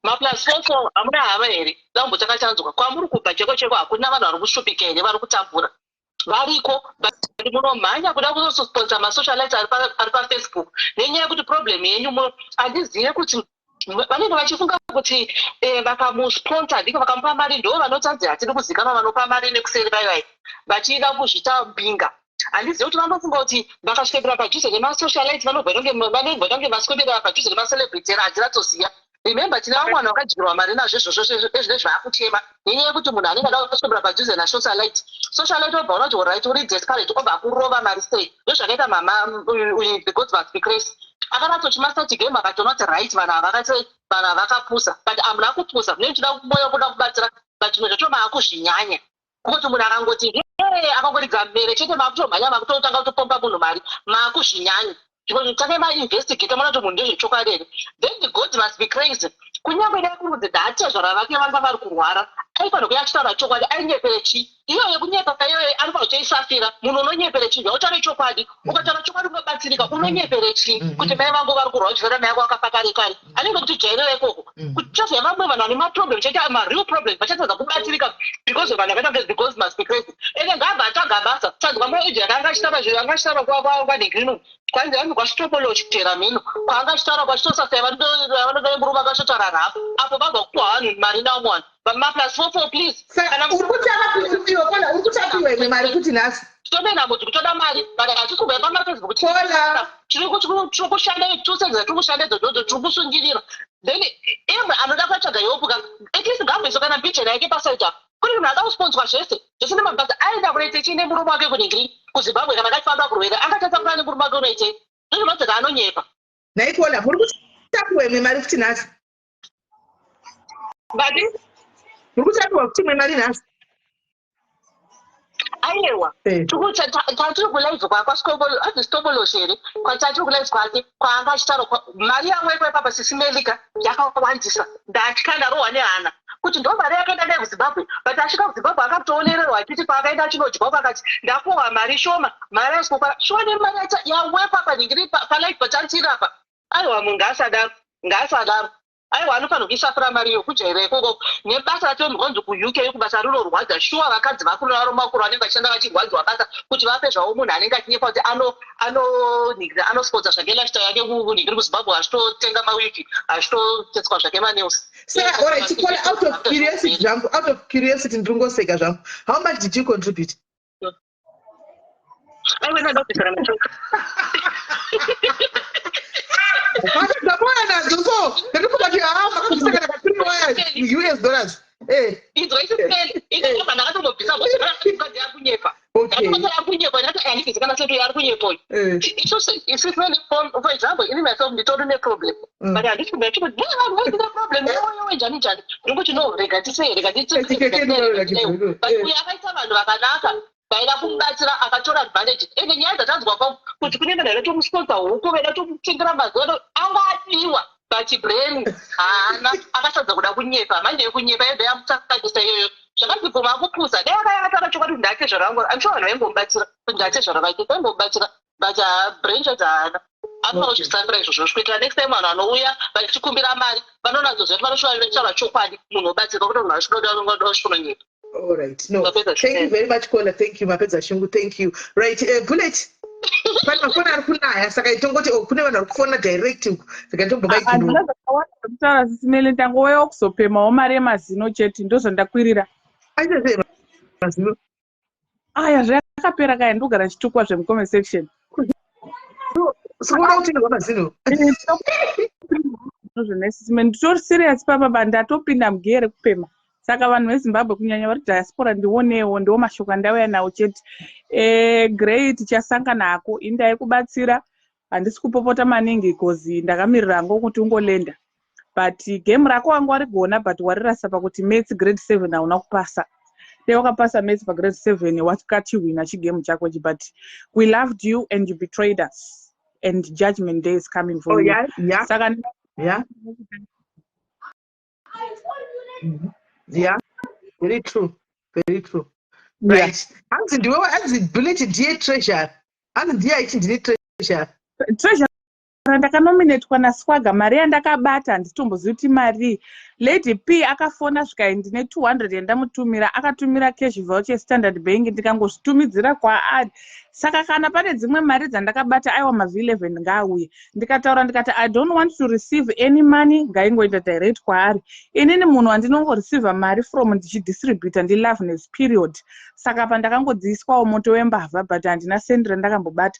Maplus also amuna hava here dambo takachanzwa kwamuri kubva cheko hakuna vanhu vari kushupika here vari kutapura variko munomhanya kuda kuzosponsor masocialite ari pafacebook nenyaya yekuti problem yenyu handizive kuti vanenge vachifunga kuti vakamusponsor ndiko vakamupa mari ndo vanotadzi hatiri kuzikanwa vanopa mari nekuseri vaivai vachida kuzvita mbinga. Handizivi kuti vanofunga kuti vakasvipira padhuze nemasocialite vanobva vaswedera padhuze nemaselebrity handinatoziva. Remember, tina vamwana vakadyirwa mari nazvo izvozvo zvaakuchema nenyaya yekuti munhu anenge ada kuswedera padhuze nasocialite obva unoti oright uri desperate obva kurova mari sei. Ndozvakaita mama the gods must be crazy akatochimastati game akatonoti right vanhu havakapusa but hamuna kupusa mune chida moyo kuda kubatsira but munhu zvacho maakuzvinyanya kuti munhu akangoti akangoriga mere chete maakutomhanya maakutotanga kutopomba munhu mari maakuzvinyanya take mainvestigate mana kuti munhu ndezvechokwadi here. Then the gods must be crazy kunyange dai kurudzi dhate zvaravake vanga vari kurwara aifanira kuya achitaura chokwadi ainyepere chi iyoyo kunyepa iyoyo anofanira kutoisafira munhu unonyepere chi zvautaure chokwadi ukataura chokwadi unobatsirika unonyepere chi kuti mai vangu vari kurwara chivera mai yako akapakarekare anenge kuti jairira ikoko kuti chose vamwe vanhu vane maproblem chete mareal problem vachatadza kubatsirika because vanhu vakaita the gods must be crazy ene ngabva atanga basa tsanzwa moeji angachitaura kwanegrino kwanzi vanhu kwachitopolo chitera mino kwaangachitaura kwachitosasai vanodai murume akachotara rapo apo vabva kupa vanhu mari naumwana maplus 44 please uri kutapiwa imwe mari kuti nhasi todenda kuti kutoda mari but hatikubai pamafacebook tiri kushanda tusenza tiri kushanda idzodzo tiri kusungirira then imwe anoda kuatsvaga yopuka at least ngambeso kana pichena yake pasaita kuri munhu ada kusponswa zvese zvese nemabasa aenda kunoite chii nemurume wake kuningiri kuzimbabwe kana akafamba kurwera angatasa kuna nemurume wake unoite ndozvinodzeka anonyepa naikona muri kutapiwa imwe mari kuti nhasi badi muri kutapiwa kuti imwe mari nhasi aiwa tatiri kulaive kwakwastoboloshe here kwatatiri kulaive kwake kwaangachitaura mari yamwekwe papa sisimelika yakawandisa ndatya ndarohwa nehana kuti ndo mari yakaenda naye kuzimbabwe but asvika kuzimbabwe akatoonererwa achiti paakaenda achinodywapo akati ndapuhwa mari shoma mari aisokora shone mari yawekwa paningiri palaive patatiri apa aiwa munhu ngaasadaro aiwa anofanira kuisafura mari yokujaira ikoko nebasa ratongonzi kuuk kubasa rinorwadza shuwa vakadzi vakuru varomakuru vanenge vachishanda vachirwadziwa basa kuti vape zvavo munhu anenge achinyepa kuti anosponsa zvake lifestyle yake kuningiri kuzimbabwe achitotenga mawiki achitotetswa zvake manews. Sarah, alright, out of curiosity ndringoseka zvangu, how much did you contribute? I went out to US dollars. Hey. It's going to sell. It's another one because for example, in myself, the total problem. But I think that problem. Don't you know, but we are vaida kumubatsira akatora advantage ende nyaya dzatanzwa kuti kunenge ndaida tomusponsor huku vaida tomutengera mazodo anga adiwa but brain haana akasadza kuda kunyepa manje yekunyepa yobva yamutsakisa iyoyo zvakadzipfuma akupusa dai akayakatara chokwadi kuti ndake zvarangu amsho vanhu vaimbomubatsira kuti ndate zvaravake vaimbomubatsira but brain chadza haana anofanira kuzvisambira izvozvo kuitira next time vanhu vanouya vachikumbira mari vanonatsoziva kuti vanosvara chokwadi munhu obatsirika kuti munhu asvinodanonyepa. All right. No. Thank you very much, Kola. Thank you, Mapedza Shungu. Thank you. Right. Bullet. But phone ari kunaya saka itongoti kune vanhu vari kufona direct saka ndomboba igiro. Andina simele ndangoya kuzopemawo mari yemazino chete ndozvandakwirira. Aizese mazino. Aya akapera kaya ndogara chitukwa zvemukome section. Sikuona kuti ngwamazino. Nditori serious papa ndatopinda mugere kupema. Saka vanhu veZimbabwe kunyanya vari diaspora ndionewo ndiwo mashoko andauya nawo chete. Grey tichasangana nako indai kubatsira. Handisi kupopota maningi because ndakamirira ngo kuti ungolenda. But game rako wangu warigona but warirasa pakuti maths grade 7 hauna kupasa. They wakapasa maths pa grade 7 wakatiwina chigame chako but we loved you and you betrayed us and judgment day is coming for you. Yeah. Saka yeah. Very true. Yeah. Right. Anzi ndiwe anzi bullet ndiye treasure. Anzi ndiye ichi ndine treasure. Treasure ndakanominatwa naSwaga mari yandakabata handitombozivi kuti mari. Lady P akafona svika ndine 200 yandamutumira akatumira cash voucher Standard Bank ndikangozvitumidzira kwaari. Saka kana pane dzimwe mari dzandakabata aiwa mav11 ngaauye. Ndikataura ndikati I don't want to receive any money ngaingoita direct kwaari. Inini munhu wandinongoreceiva mari from ndichidistributa ndiloveness period. Saka pandakangodziiswawo moto wembavha but handina sendi randakambobata.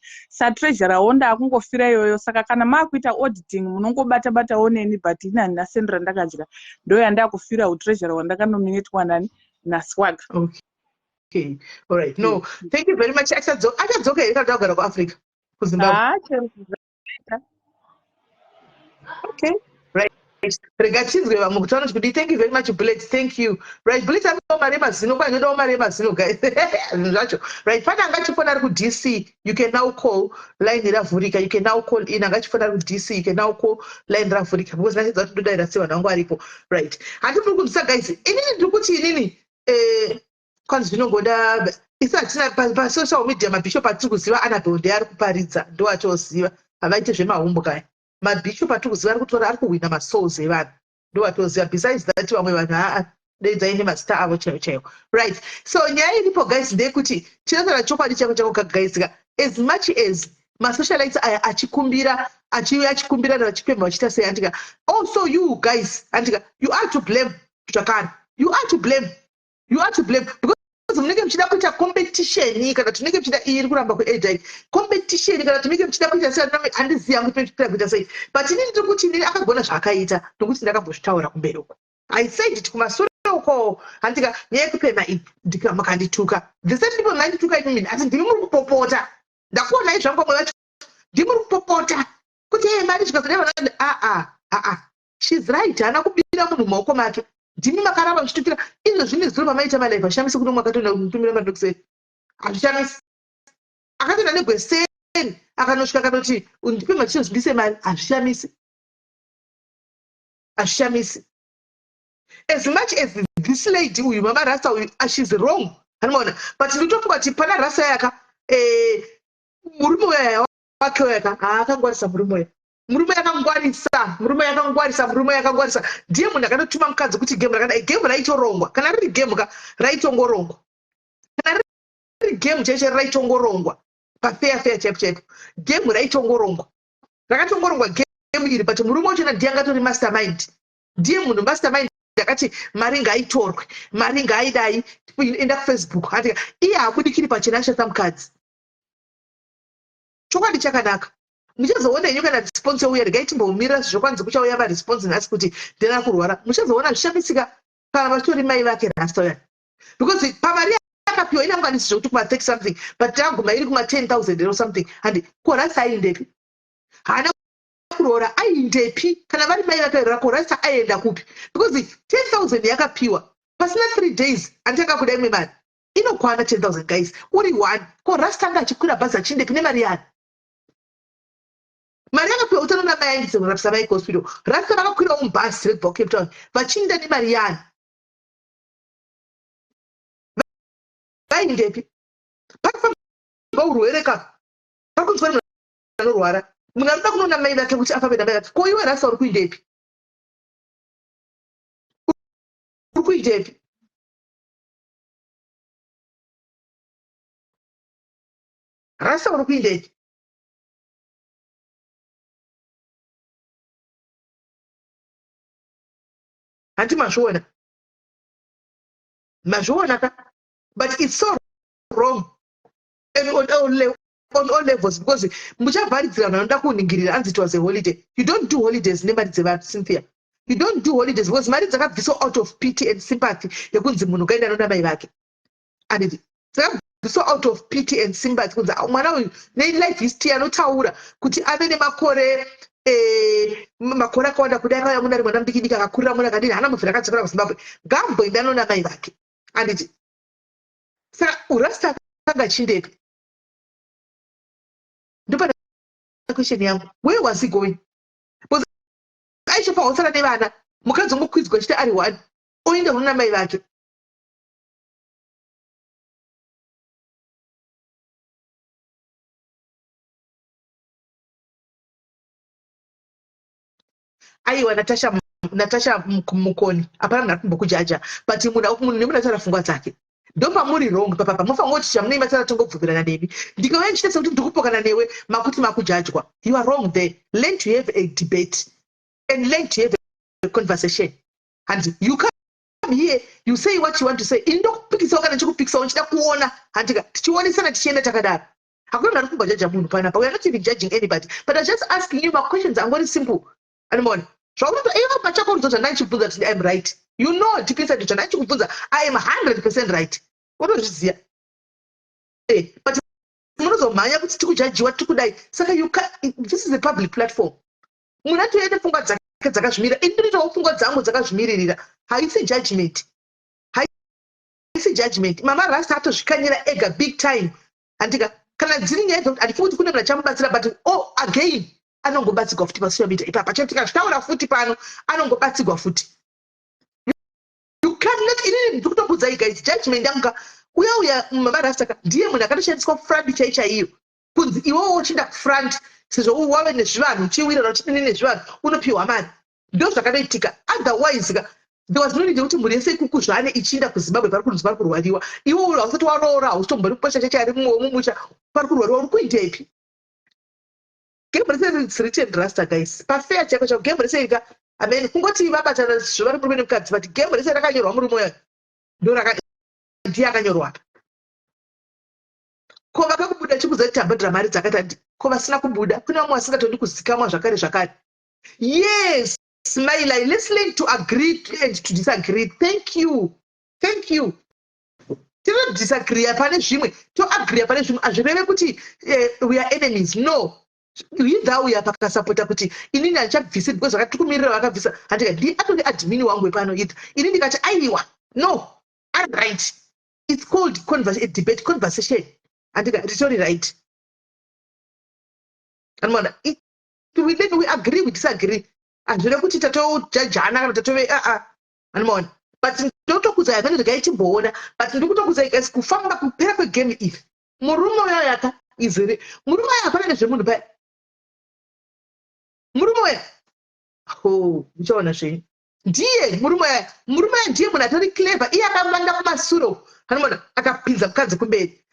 Treasurer onda akungofira iyoyo. Saka kana maakuita auditing munongobata-batawo neni but ini handina sendi randakadya. Ndo yandakufira utreasurer wandakanominatwa nani naSwaga. Okay. All right. No, thank you very much. Achadzoka here kana kugara kuAfrica kuZimbabwe. Okay. Right. Regatsinzwe vamwe kuti vanoti kuti thank you very much Bullet. Thank you. Right. Bullet anodawo mari yemazino kwai ndodawo mari yemazino guys. Zvinhu zvacho. Right. Pane angachifona ari kuDC. You can now call line ravhurika. You can now call in. Angachifona ari kuDC. You can now call line ravhurika. Because nachidza kuti ndodaira sei vanhu vangu varipo. Right. Handifuni kunzisa guys. Inini ndiri kuti inini kwanzi zvinongoda isi hatina pasocial media mabhishop atiri kuziva anabhonde ari kuparidza ndo atoziva havaite zvemahumbo kaya. Mabhishop atiri kuziva ari kutora ari kuhwina masouls evanhu ndo atoziva. Besides that vamwe vanhu deidzaine mazita avo chaivo. Right. So nyaya iripo guys ndeyekuti tinotaura chokwadi chako guys as much as masocialites aya achikumbira vachipemha vachita sei andika also you guys andika you are to blame zvakare. You are to blame because munenge muchida kuita competition kana tunenge muchida iri kuramba kuedai competition kana tunenge muchida kuita sei handiziva kuti muchida kuita sei but inini ndiri kuti inini akagona zvaakaita ndokuti ndakambozvitaura kumberi uko. I said it kumashure uko handika nyaya yekupemha iyi makandituka the same people mandituka inini asi ndimi muri kupopota ndakuonai zvangu pamwe vacho ndimi muri kupopota kuti mari zvikazodai vanoti she's right haana kubira munhu mumaoko make ndimi makaramba muchitukira izvo zvine zuro pamaita malaife ashamisi kuno mwakatoenda kumutumira madhokuseri hazvishamisi akatoenda negweseri akanosvika akanoti ndipemha tichozvindise mari hazvishamisi as much as this lady uyu mama rasta uyu she's wrong hanimaona but nditofunga kuti pana rasta yaka murume uya wake yaka haakangwarisa murume yakangwarisa ndiye munhu akatotuma mukadzi kuti gemu rakadai gemu raitorongwa kana riri gemu raitongorongwa kana riri gemu chaicho raitongorongwa pafair chaipo gemu raitongorongwa rakatongorongwa gemu iri but murume wachona ndiye angatori mastermind ndiye munhu mastermind akati mari ngaitorwe mari ngaidai enda kufacebook atika iye haakudikiri pachena ashata mukadzi. Chokwadi chakanaka muchazoona inyu kana response yauya regai timbomirira zvokwanzi kuchauya maresponse nhasi kuti ndina kurwara muchazoona zvishamisika kana vachitori mai vake rasta uyani because pamari akapiwa inangwanisi zvokuti kuma30 something but taguma iri kuma 10,000 or something and korasa aindepi haana kuroora aindepi kana vari mai vake rakorasa aienda kupi because 10,000 yakapiwa pasina 3 days anditanga kuda imwe mari inokwana 10,000 guys uri one korasta anga achikwira bhazi achindepi nemari yani mari yakapiwa utano namai aindise kurapisa mai kuhospital rasta vakakwirawo mubhazi reBhok Cape Town vachinda nemari yani vaindepi pakufamba urwere ka pakunzwa munhu anorwara munhu anoda kunoona mai vake kuti afambe namai vake ko iwe rasta uri kuindepi rasta uri kuindepi handi mazviona ka but it's so wrong and on all levels, because muchabharidzira vanoda kuningirira anzi it was a holiday. You don't do holidays nemari dzevanhu, Cynthia. You don't do holidays because mari dzakabviswa out of pity and sympathy yekunzi munhu kaenda nonamai vake. And dzakabviswa out of pity and sympathy kunzi mwana uyu nelife history anotaura kuti ave nemakore makore akawanda kudai vaya munari mwana mudikidiki akakurira muna kadini hana muvhiri akadzokera kuzimbabwe ngamboenda nonamai vake. Anditi saka urasta akanga chindeka. Ndopana question yangu, where was he going? Because aisha pausana nevana mukadzi ongokwidzwa chiti ari one oenda kuna mai vake. Aiwa Natasha Mukoni hapana munhu arikumbokujaja, but munhu nemunhu atara pfungwa dzake. Ndopa muri wrong papa mufa ngoti chamune matara tongobvunzirana nemi ndikauya ndichitesa kuti ndikupokana newe makuti makujajwa. You are wrong there. Learn to have a debate and learn to have a conversation, and you come here, you say what you want to say. Indokupikisa kana chikupikisa uchida kuona handika tichionesana tichienda takadaro. Hakuna munhu arikumbojaja munhu panapa. We are not even judging anybody, but I'm just asking you my questions are very simple. Anymore I am right. You know, deep inside I am 100% right. What is this? But you can, this is a public platform. How you say judgment? How you say judgment? Mama Rasta to Shikanyera Ega big time. And but oh, again. Anongobatsirwa futi pasocial media ipapa chatikataura futi pano anongobatsirwa futi. You cannot inini ndikutokudzai guys judgment yangu uya mamarasaka ndiye munhu akatoshandiswa front chaichaiyo kunzi iwewo uchinda kufront sezvo wave nezvivanhu uchiwirira uchidini nezvivanhu unopiwa mari. Ndo zvakanoitika. Otherwise there was no need kuti mhuri yese ikukuzvane ichiinda kuzimbabwe pari kunzi pari kurwariwa. Iwewo hausati waroora hausitombori kuposha chaichari mumwe mumusha pari kurwariwa uri kuitepi. Game is written rasta guys. Perfect chako cha game reseka. I mean kungoti vabatana zvivari murume nemukadzi but game reseka rakanyorwa murume uya. Ndo ndiye akanyorwa apa. Ko vakakubuda chikuza tambadira mari dzakati ko vasina kubuda kuna vamwe vasingatodi kuzikamwa zvakare. Yes, Smiley, let's learn to agree and to disagree. Thank you. Tino disagree apane zvimwe, to agree apane zvimwe. Azvireve kuti we are enemies. No. Without we are pakasapota kuti inini andichabvisi because vakatikumirira vakabvisa handika ndi atoni admin wangu pano it inini ndikati aiwa no I'm right. It's called a debate conversation handika ritori right. Anmona we agree we disagree andire kuti tatojajana kana tatove anmona but ndotokuzai vane ndikaitimboona but ndikutokudzai guys kufamba kupera kwegame if murume uya yaka izere murume uya hapana nezvemunhu pa murume uchaona zvenyu ndiye murume ndiye munhu atori clever iye akavanda kumasuro anomona akapinza mukadzi kumberi.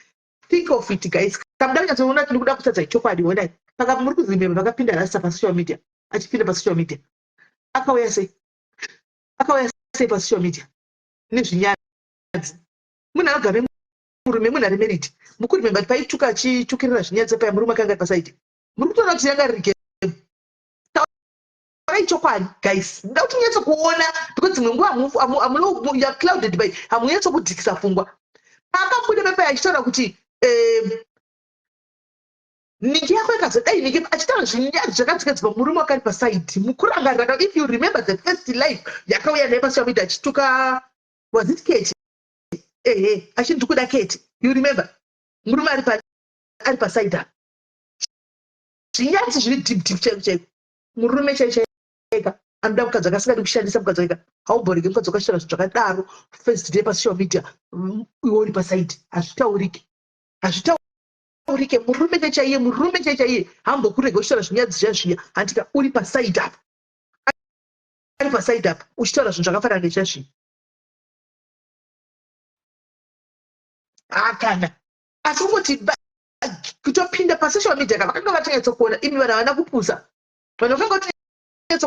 Think of it guys. Kamda kunyatsoona kuti ndikuda kutadza chokwadi onai paka muri kuzimba vakapinda rasta pasocial media achipinda pasocial media akauya sei pasocial media nezvinyadzi munhu anogara murume munhu ari married mukuri memba paituka achitukirira zvinyadzi paya murume akanga ari pasaidi muri kutoona kuti yanga riri chokwadi guys. Nda kuti nyatso kuona because dzimwe nguva you are clouded by hamunyatso kudzikisa pfungwa. Akabuda pepa achitaura kuti ningi yako ikazodai ningi achitaura zvinyadzi zvakadzikadzwa murume wakari pasaidi mukurangarira. If you remember the first life yakauya naye pasocial media achituka was it Kate achinzi kuda Kate, you remember murume ari pasaidi apa zvinyadzi zviri deep chaiko murume chaiko anoda mukadzi akasingadi kushandisa mukadzi wake haumboreki mukadzi wakashara zvinhu zvakadaro first day pasocial media iwe uri pasaidi hazvitaurike murume chaiye hambokurega uchitaura zvinyadzi zvazviya handika uri pasaidi apa ari pasaidi apa uchitaura zvinhu zvakafanana nezvazviya kana asi kungoti kutopinda pasocial media vakanga vatanyatsokuona imi vanhu havana kupusa vanhu vakanga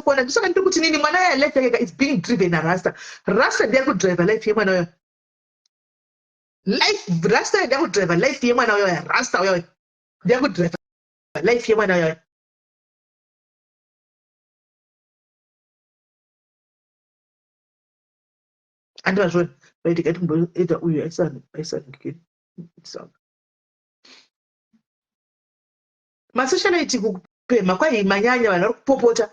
kuona ndisaka ndiri kuti nini mwana ya life yake is being driven narasta ndiye kudriver life yemwana uyo life rasta ndakudriver life yemwana uyoyo rasta uyoyo ndakudriver life yemwana uyoyo andivazvoni vaitika timboita uyu aisanike masocialite kupemha kwai manyanya vanhu vari kupopota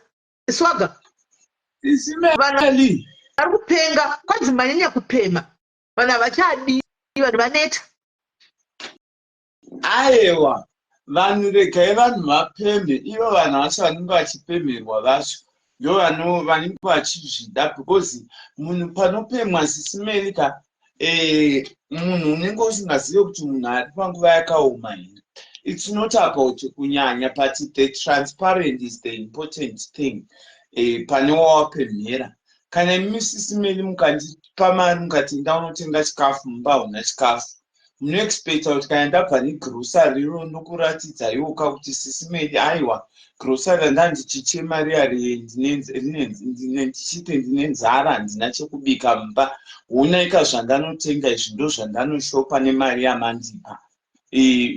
swaga Ismeli. vari kupenga kwanzi manyanya kupemha vanhu havachadi vanhu vaneta Aiwa. Vanhu regai vanhu vapembe. Ivo vanhu vacho vanenge vachipemherwa vacho. Ndo vanenge vachizvida because munhu panopemhwa sisimeli ka munhu unenge usingazivi kuti munhu ari panguva yakaoma here. It's not about kunyanya, but the transparent is the important thing. Pane wawapemhera. Kana imi sisimeli mukandipa mari mukati ndaunotenga chikafu mumba hauna chikafu. Munoexpecta kuti kana ndabva negrocery iro ndokuratidza iwoka kuti sisimeli aiwa grocery handandichiche mari yari ndichiti ndine nzara handina chekubika mumba. Hunaika zvandanotenga izvi ndo zvandanoshopa nemari yamandipa.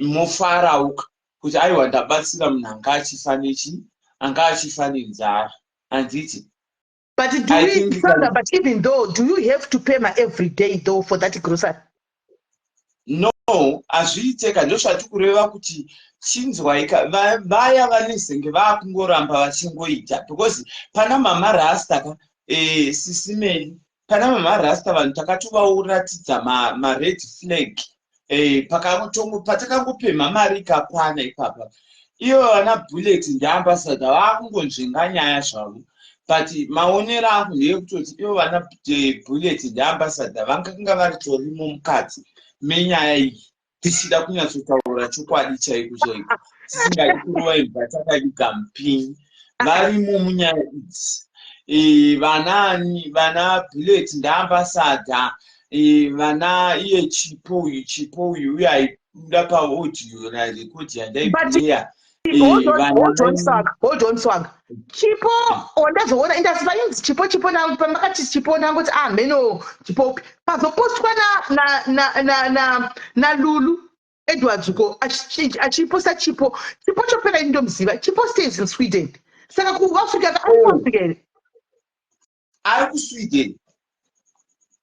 Mofarauka kuti aiwa ndabatsira munhu anga achifa nechi anga achifa nenzara handiti. but even though do you have to pay my every day though for that grocery? No, hazviiteka ndozvati kureva kuti chinzwaika vaya vanezenge vakungoramba vachingoita because pana mamarasta sisimeli pana mamarasta vanhu takatovaratidza mared flag patakangopemha mari ikakwana ipapa. Ivo vana bullet ndeambassador vakungonzvenga nyaya zvavo, but maonero angu ndeyekutoti ivo vana bullet ndeambassador vanganga varitorimo mukati menyaya iyi tichida kunyatsotaura chokwadi chaiko chaiko tisingadi kurova imba takaviga mupini varimo munyaya idzi. Vana bullet ndeambassador vana iye chipo uyu uye aibuda paaudio narekodi yandaipuleya. Hold on, swag. Chipo, ndazoona indasivainzi chipo nangu pamakati chipo nangu kuti meno chipo pazopostwa na Lulu Edwards uko achiposta chipo chopera indomziva. Chipo stays in Sweden. Saka ku Africa ari kuSweden.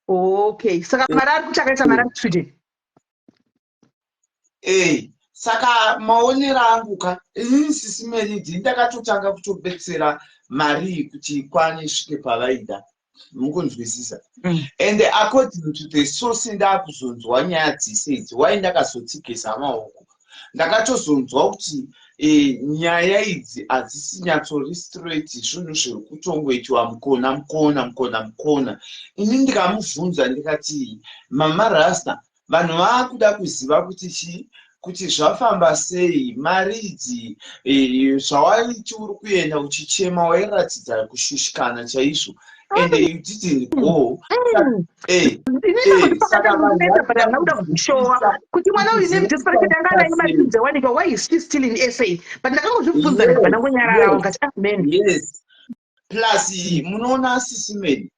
Okay, saka mara kuchakaisa mara Sweden. Saka maonero angu inini sisimeli ndakatotanga kutobetsera mari kuti ikwane svike pavaida mukunzwisisa. And according to the source ndakuzonzwa nyaya dzise idzi wai ndakazotsigisa maoko ndakatozonzwa kuti nyaya idzi hadzisi nyatsorestrate zvinhu zviri kutongoitwa mukona. Ini ndikamubvunza ndikati mamarasta vanhu vakuda kuziva kuti zvafamba sei mari idzi zvawaiti uri kuenda uchichema wairatidza kushushikana chaizvo and you didn't go. Kuti mwana uyu nedisparate angana imatinze wanika why is she still in SA but ndakangozvibvunza ndakanyarara ngati amen. Yes. Plus munoona sisimeni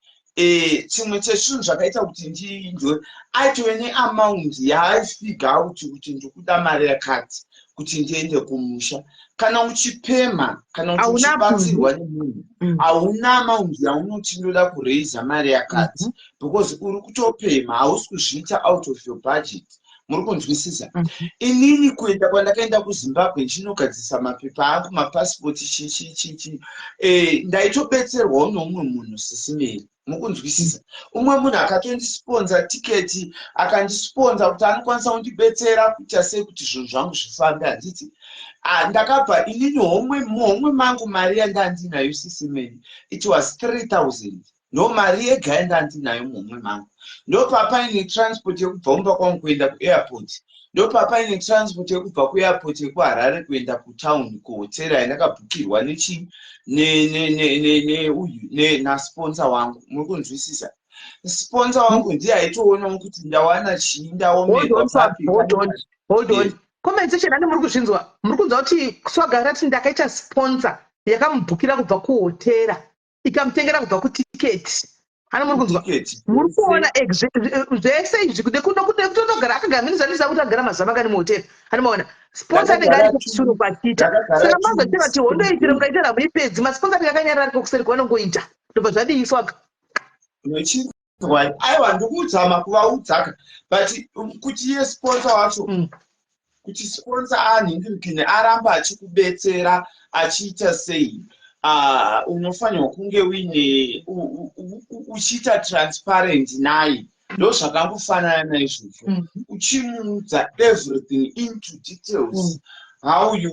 chimwe chezvinhu zvakaita kuti ndinzwe aitove neamount yaaifiga kuti ndikuda mari yakati kuti ndiende kumusha. Kana uchipemha kana kuti uchibatsirwa nemunhu hauna amount yaunoti ndoda kureiza mari yakati because uri kutopemha hausi kuzviita out of your budget. Muri kunzwisisa? Inini kuenda kwandakaenda kuZimbabwe ndinogadzisa mapepa angu mapasipoti ndaitobetserwawo nomumwe munhu sisimeli. Mukunzwisisa? Umwe munhu akatondisponza tiketi akandisponza kuti anokwanisa kundibetsera kuita sei kuti zvinhu zvangu zvifambe. Handiti ndakabva inini homwe mangu mari yandandinayo sisimeli it was 3000 ndo mari yega yandandinayo muhomwe mangu. Ndo papaine transport yekubva mumba kwangu kuenda kuairport. Ndo papaine transport yekubva kuairport yekuHarare kuenda kutown kuhotera yandakabhukirwa nasponsor wangu. Muri kunzwisisa? Sponsor wangu ndiye aitoonawo kuti ndawana chii ndaomerwa papi. Hold on. Compensation ani muri kuzvinzwa? Muri kunzwa kuti swagara kuti ndakaita sponsor yakamubhukira kubva kuhotera ikamutengera kubva kutiketi Hana muri kunzwa muri kuona zvese izvi kutogara akagaminizanisa kuti agara mazama kani muhoteri hanimaona sponsor anenge ari kusuru kwachita saka mazoteva kuti hondoitira mukaitira muipedzi masponsor anenge akanyarara ari kuseri kwanongoita ndobva zvadiiswaga aiwa ndokuzama kuvaudzaka but kuti iye sponsor wacho kuti sponsor anhingirikine aramba achikubetsera achiita sei unofanirwa kunge uine uchiita transparent naye ndo zvakangofanana naizvozvo uchimuudza everything into details how you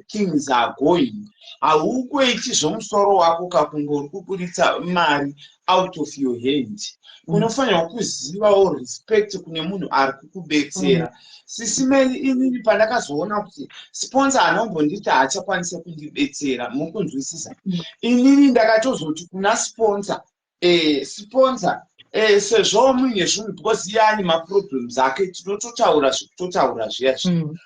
things are going haukuiti zvomusoro wako kakungori kuburitsa mari out of your hand unofanirwa kuzivawo respect kune munhu ari kukubetsera sisimeli inini pandakazoona kuti sponsor anombonditi haachakwanise kundibetsera mukunzwisisa inini ndakatozoti kuna sponsor sponsor sezvo muine zvinhu because iye ane maproblems ake tinototaura zvekutotaura zviya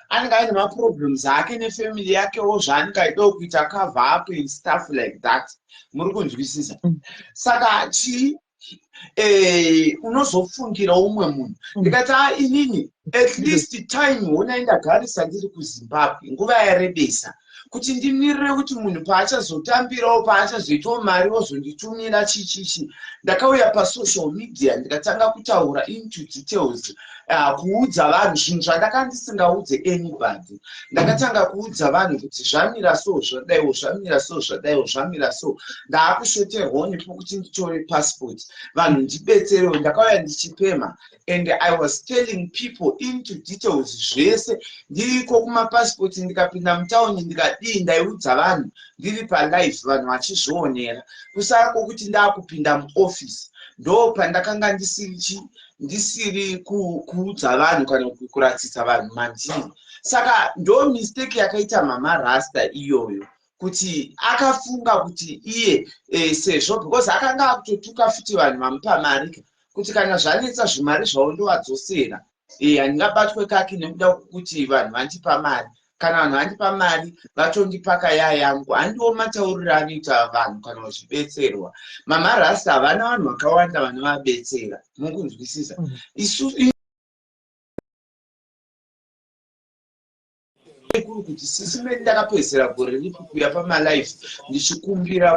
anenge aine maproblems ake nefamily yakewo zvaanenge aidawo kuita cover up and stuff like that muri kunzwisisa saka unozofungira umwe munhu ndikati inini at least time wona ndagarisa ndiri kuZimbabwe nguva yarebesa kuti ndimirire kuti munhu paachazotambirawo paachazoitawo mari wozonditumira chichichi ndakauya pasocial media ndikatanga kutaura into details kuudza vanhu zvinhu zvandakandisingaudze anybody ndakatanga kuudza vanhu kuti zvamira so zvadaiwo zvamira so zvadaiwo zvamira so ndaakushoterwawo nepokuti nditore passport vanhu ndibetserewo ndakauya ndichipemha and I was telling people into details zvese ndiriko kumapassport ndikapinda mutauni ndikadii ndaiudza vanhu ndiri palive vanhu vachizvionera kusara kwokuti ndaakupinda muoffice ndo pandakanga ndisiri kuudza vanhu kana kuratidza vanhu mandiri saka ndo mistake yakaita mama rasta iyoyo kuti akafunga kuti iye sezvo because akanga akutotuka futi vanhu vamupa mari kuti kana zvanetsa zvimari zvavo ndovadzosera handingabatwe kaki nekuda kuti vanhu vandipa mari kana vanhu vandipa mari vatondipaka yangu handiwo matauriro anoita vanhu kana vachibetserwa mama rasta havana vanhu vakawanda vanovabetsera mukunzwisisa kuri kuti sisimeni ndakapedzera gore ripi kuuya pamalife ndichikumbira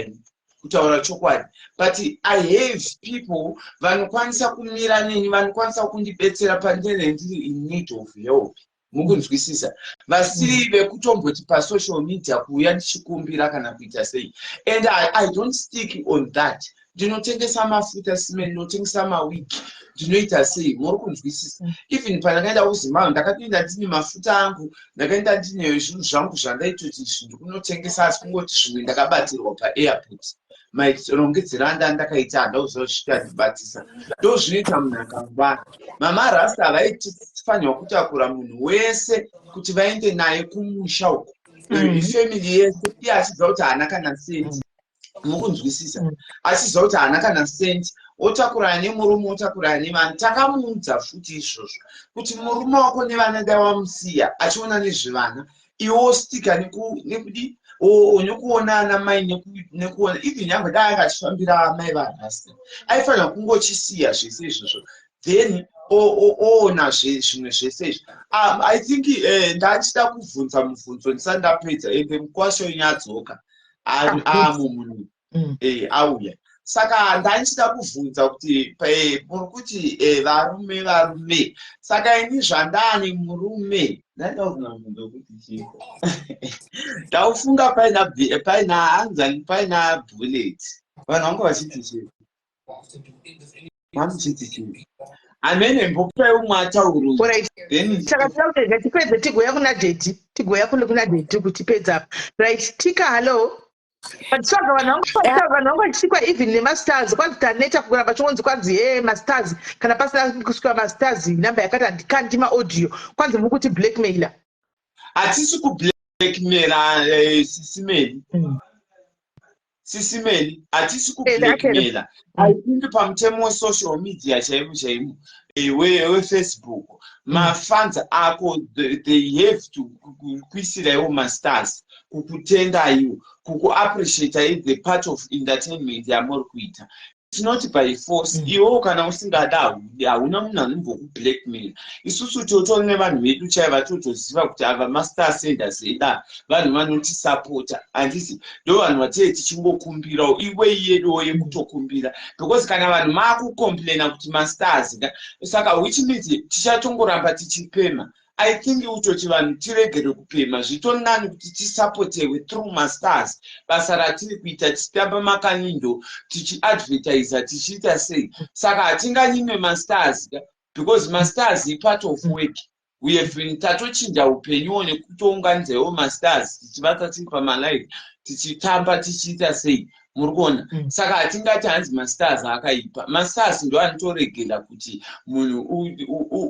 ini kutaura chokwadi but I have people vanokwanisa kumira neni vanokwanisa kundibetsera pandine ndiri in need of help mukunzwisisa vasiri vekutomboti pasocial media kuuya ndichikumbira kana kuita sei and I don't stick on that ndinotengesa mafuta simeni ndinotengesa mawigi ndinoita sei muri kunzwisisa even pandakaenda kuZimbabwe ndakapinda ndine mafuta angu ndakaenda ndine zvinhu zvangu zvandaitoti ndikunotengesa asi kungoti zvimwe ndakabatirwa paairport mairongedzeranda ndakaita handauziva kusvika ndibatisa ndo zvinoita munhu akangwara mama rasta vaifanirwa kutakura munhu wese kuti vaende naye kumusha uko ifamily yese iye achiziva kuti haana kana senti mukunzwisisa achiziva kuti haana kana senti otakurana nemurume otakurana nevanhu takamuudza futi izvozvo kuti murume wako nevana daiwamusiya achiona nezvevana iwo stika nekudi nekuonana mai nekuona even yangu daanga achifambira mai varasta aifanira kungochisiya zvese izvozvo then oona zvimwe zvese izvo I think ndachida kubvunza mubvunzo ndisandapedza ende mukwasho nyadzoka munhu auya saka ndachida kubvunza kuti muri kuti varume saka ini zvandani murume ndaitauna munhu wekuti chiko ndaufunga paina hanzani paina bullet vanhu vanga vachiti chiko vamuchiti chiko amene mbopai umwe atauro chakatautega tipedze tigoya kuna dheti kutipedza apa right tika hallo vatisvaga vanhu vangu vachikwa even nemastars kwanzi taneta kuramba chonzi kwanzi mastars kana pasina kusvika mastars namba yakati handikandi maaudio kwanzi muri kuti blackmailer hatisi kublackmaila sisimeli hatisi kublackmaila I think pamutemo wesocial media chaimo wefacebook mafans ako they have to kuisira iwo mastars kukutenda iwo kukuappreciate the part of entertainment yamuri kuita not by force. Iwo kana usingada hauna munhu anombokublackmail. Isusu totori nevanhu vedu chaiva totoziva kuti ava masters endazeda vanhu vanotisapota handisi ndo vanhu vatee tichingokumbirawo iwe iyedowo yekutokumbira because kana vanhu maakucomplaina kuti masters saka which means tichatongoramba tichipema. I think utoti vanhu tiregere kupema zvitonani kuti tisapotewe through masters basa ratiri kuita tichitamba makanindo tichiadvertisa tichiita sei saka hatinganyime masters because masters is part of work. We have been tatochinja upenyu nekutounganidzaiwo masters tichivata tiri pamalive tichitamba tichiita sei muri kuona saka hatingati hanzi masters akaipa. Masters ndo anotoregera kuti munhu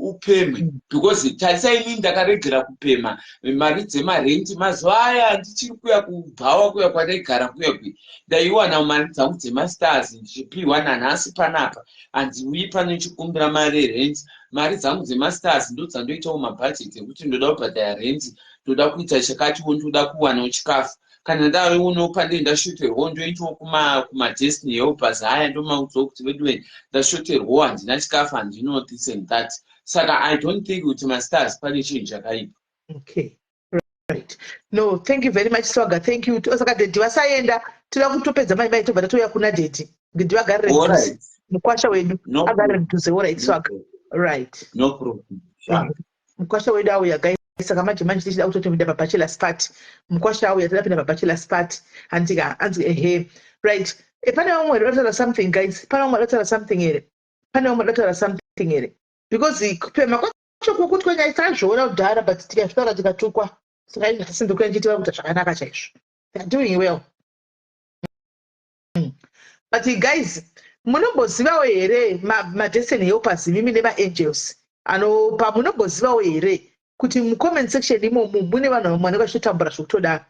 upemwe because tarisai inini ndakaregera kupema mari dzemarenti mazuva aya handichiri kuya kubhawa kuya kwadaigara kuya kuya ndaiwana mari dzangu dzemasters ndichipiwa nanhasi panapa handiuyi pano chikumbira mari erenti. Mari dzangu dzemasters ndo dzandoitawo mabhajeti ekuti ndoda kubhadhara renti ndoda kuita chakatiwo ndoda kuwanawo chikafu kana ndaiwonawo pandei ndashoterwawo ndoitawo kumadestiny helpers haya ndomaudzawo kuti wedweni ndashoterwawo handina chikafu handino this and that saka I don't think kuti masters pane chinhu chakaipa. Okay. Right. No, thank you very much Swaga. Thank you. Saka dedi vasaenda toda kutopedza mai mai tobva tatoya kuna dedi. Dedi vagarire mudhuze. Mukwasha wedu agarire mudhuze. All right Swaga. Right. No problem. Mukwasha wedu auya guys. Saka manje tichida kutopinda pabachelor part. Mukwasha auya tadapinda pabachelor part. Antika anzi right. Pane vamwe vakataura something guys. Pane vamwe vakataura something here. Pane vamwe vakataura something here. Because kupema kwacho kuti kwanyaya zvoona kudhara but tikazvitaura tikatukwa. Saka asi ndikuya ndichitiva kuita zvakanaka chaizvo. They are doing well. But guys, munombozivawo here madestiny helpers mimi nemaangels anopa munombozivawo here kuti mucomment section imomo mune vanhu vamwe vanenge vachitotambura zvokutodaro.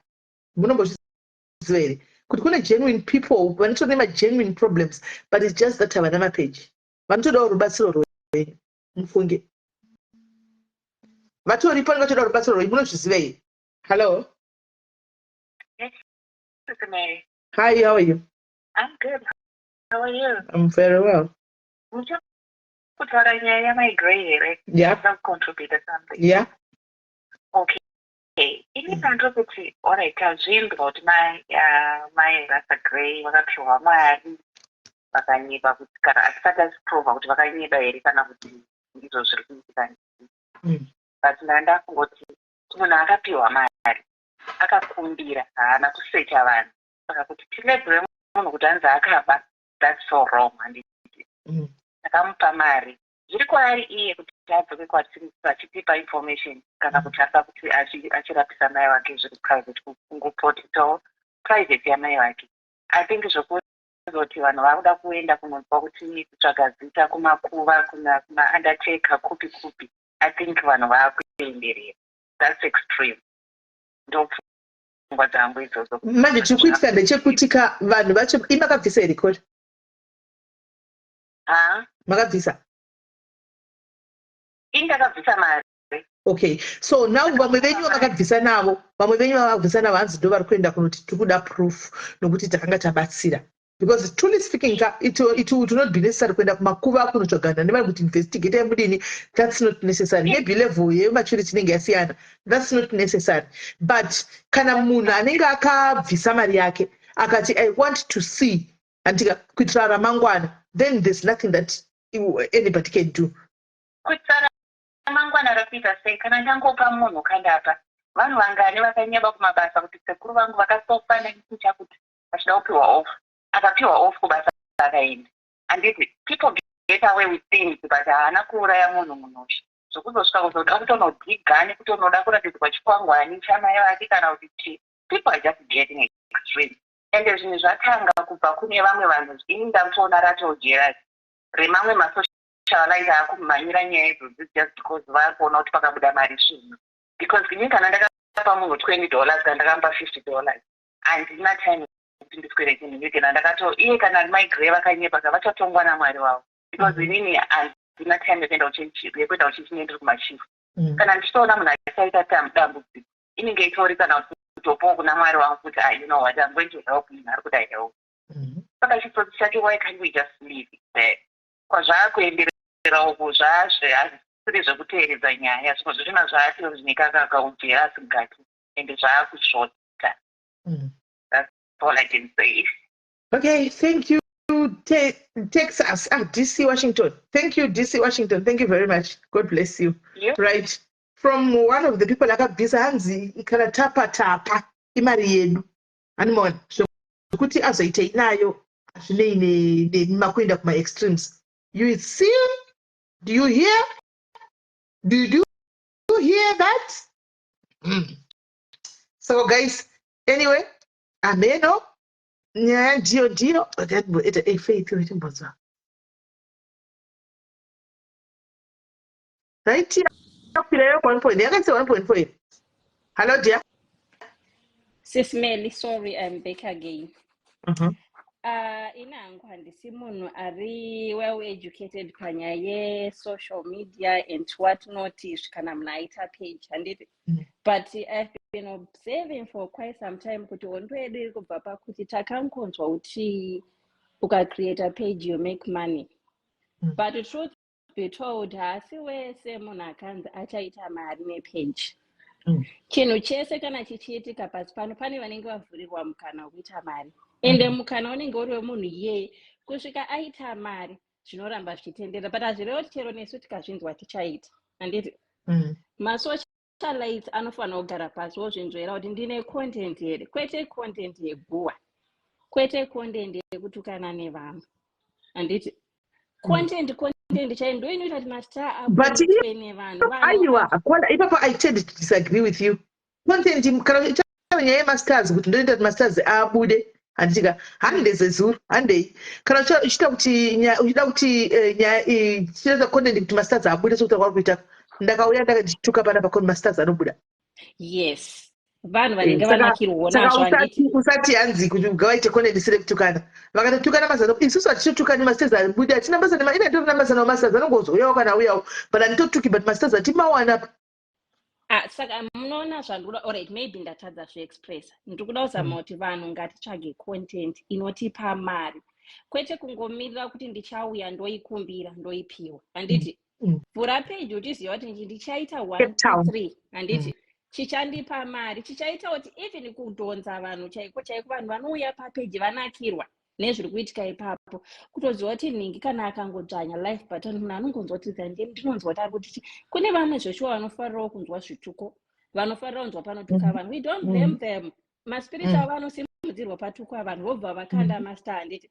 Munombozviziva here kuti kune genuine people vanotori nemagenuine problems but it's just that havana mapeji vanotodawo rubatsiro rwenyu mufunge vatoripo vatoda rubatsiro rwenyu munozviziva here. Hello. Yes, Sister Mary. Hi, how are you? I'm good. How are you? I'm very well. Would you put out a my gray, right? Yeah. Some contribute something. Yeah. Okay. In the controversy, all right, I've dreamed about my rasa gray, was a true man. Vakanyeba kuti kana asati prova kuti vakanyeba here kana kuti ndizvo zviri kuitika. But ndakungoti munhu akapiwa mari akakumbira haana kusecha vanhu saka kuti tilebhre munhu kuti anzi akaba that's so wrong handiti akamupa mari zviri kwaari iye kuti adzoke kwatiri achitipa information kana kuti asa kuti achirapisa mai wake zviri private kungoprotectawo private yamai wake. I think zvokuzoti vanhu vakuda kuenda kunonzwa kuti kutsvaga zita kumakuva kumaundertaker kupi kupi. I think vanhu vakuenderera. That's extreme. Ndopfungwa dzangu idzodzo. Manje chikuitika ndechekutika vanhu vacho imakabvisa here kodi? Makabvisa? Indakabvisa mari. Okay, so now vamwe venyu vakabvisa navo hanzi ndo vari kuenda kunoti tikuda proof nokuti takanga tabatsira. Because truly speaking, it would not be necessary kuenda kumakuva kunotsvagana nevanhu kuti investigate yamudini. That's not necessary. Maybe level yematurity inenge yasiyana. That's not necessary. But kana munhu anenge akabvisa mari yake akati I want to see andika kuitira ramangwana, then there's nothing that anybody can do. Kuitira ramangwana rakuita sei kana ndangopa munhu kandapa vanhu vangane vakanyeba kumabasa kuti sekuru vangu vakasofa nekucha kuti vachida kupiwa off. Akapiwa off kubasa akaenda. And people get away with things but haana kuuraya munhu munosha. Zvokuzosvika kuzoda kutonodhigani kutonoda kuratidzwa chikwangwani chamai vake kana kuti people are just getting extreme. Ende zvinhu zvatanga kubva kune vamwe vanhu ini ndamtoona ratojera remamwe masocialite akumhanyira nyaya idzodzo just because vari kuona kuti pakabuda mari zvino. Because ini kana ndakapa munhu $20 kana ndakampa $50 handina time ndiswere chinhu ndikena ndakato iye kana mai grave akanyeba vachatongwa namwari wavo because inini handina time yekuenda uchichinye ndiri kumachifu. Kana ndichitoona munhu achaita dambudziko inenge itori kana kutopowo kuna mwari wangu kuti you know what I'm going to help him ari kuda help. saka chitsotsi chake, why can't we just leave it there? Kwazvakuenderera uku hazvisiri zvekuteeredza nyaya, zvimwe zvina zvaati nyika kakaujera asigati ende zvaakushota. That's all I can say. Okay, thank you, Texas, DC Washington. Thank you, DC Washington. Thank you very much. God bless you. Yep. Right. From one of the people akabvisa hanzi ikana tapa imari yedu. Animon. Kuti azoite inayo azvinei nemakuenda kuma extremes. You see? Do you hear? Do you hear that? So guys, anyway, ameno. Yeah, Dio. It's a faith. Right here. 1.4. I can say 1.4. Hello, dear. Sis Melly, sorry, I'm back again. Inangu handisi munhu ari well educated panyaya social media and what not kana munhu aita page handiti. But I've been observing for quite some time kuti hondo yedu iri kubva pakuti takangonzwa kuti create a page you make money. But the truth be told, hasi wese munhu akanzi achaita mari nepage. Chinhu chese kana chichiitika pasi pano pane vanenge vavhurirwa mukana wekuita mari. Ende mukana unenge uri wemunhu iye kusvika aita mari zvinoramba zvichitendera. But hazvirevo chero nesu tikazvinzwa tichaita. Handiti? Masocialites anofanira kugara pasi wozvinzvera kuti ndine content here. Kwete content yeguwa. Kwete content yekutukana nevamwe. Handiti? Content chain doing it at master. But I tend to disagree with you. Content masters kuti ndoita kuti masters abude andika hande zezuru hande kana uchida kuti chinoita content kuti masters abude sokuti kwakuita ndakauya ndakatuka pana pakoni masters anobuda. Yes. Vanhu vanenge vanakirwa zvanditi usati hanzi kuti ugawaite content isire kutukana vakatotukana mazano isusu atitukana masters abuda atina mazano ina ndona mazano masters anongozouyawo kana uyawo but anditotuki but masters atimawana. Saka munoona zvandikuda alright maybe ndatadza zveexpress ndikuda kuzama kuti vanhu ngatitsvage content inotipa mari kwete kungomirira kuti ndichauya ndoikumbira ndoipiwa handiti vhura page uchiziva kuti ndichaita 1 2 3 handiti chichandipa mari chichaita kuti even kudhonza vanhu chaiko vanhu vanouya papeji vanakirwa nezviri kuitika ipapo kutoziva kuti ningi kana akangodzvanya life button munhu anongonzwa kuti ndinonzwa tari kuti kune vamwe zveshuwa vanofarirawo kunzwa zvituko vanofarira kunzwa panotuka vanhu. We don't blame them. Maspiriti avo anosimudzirwa patukwa vanhu vobva vakanda master handiti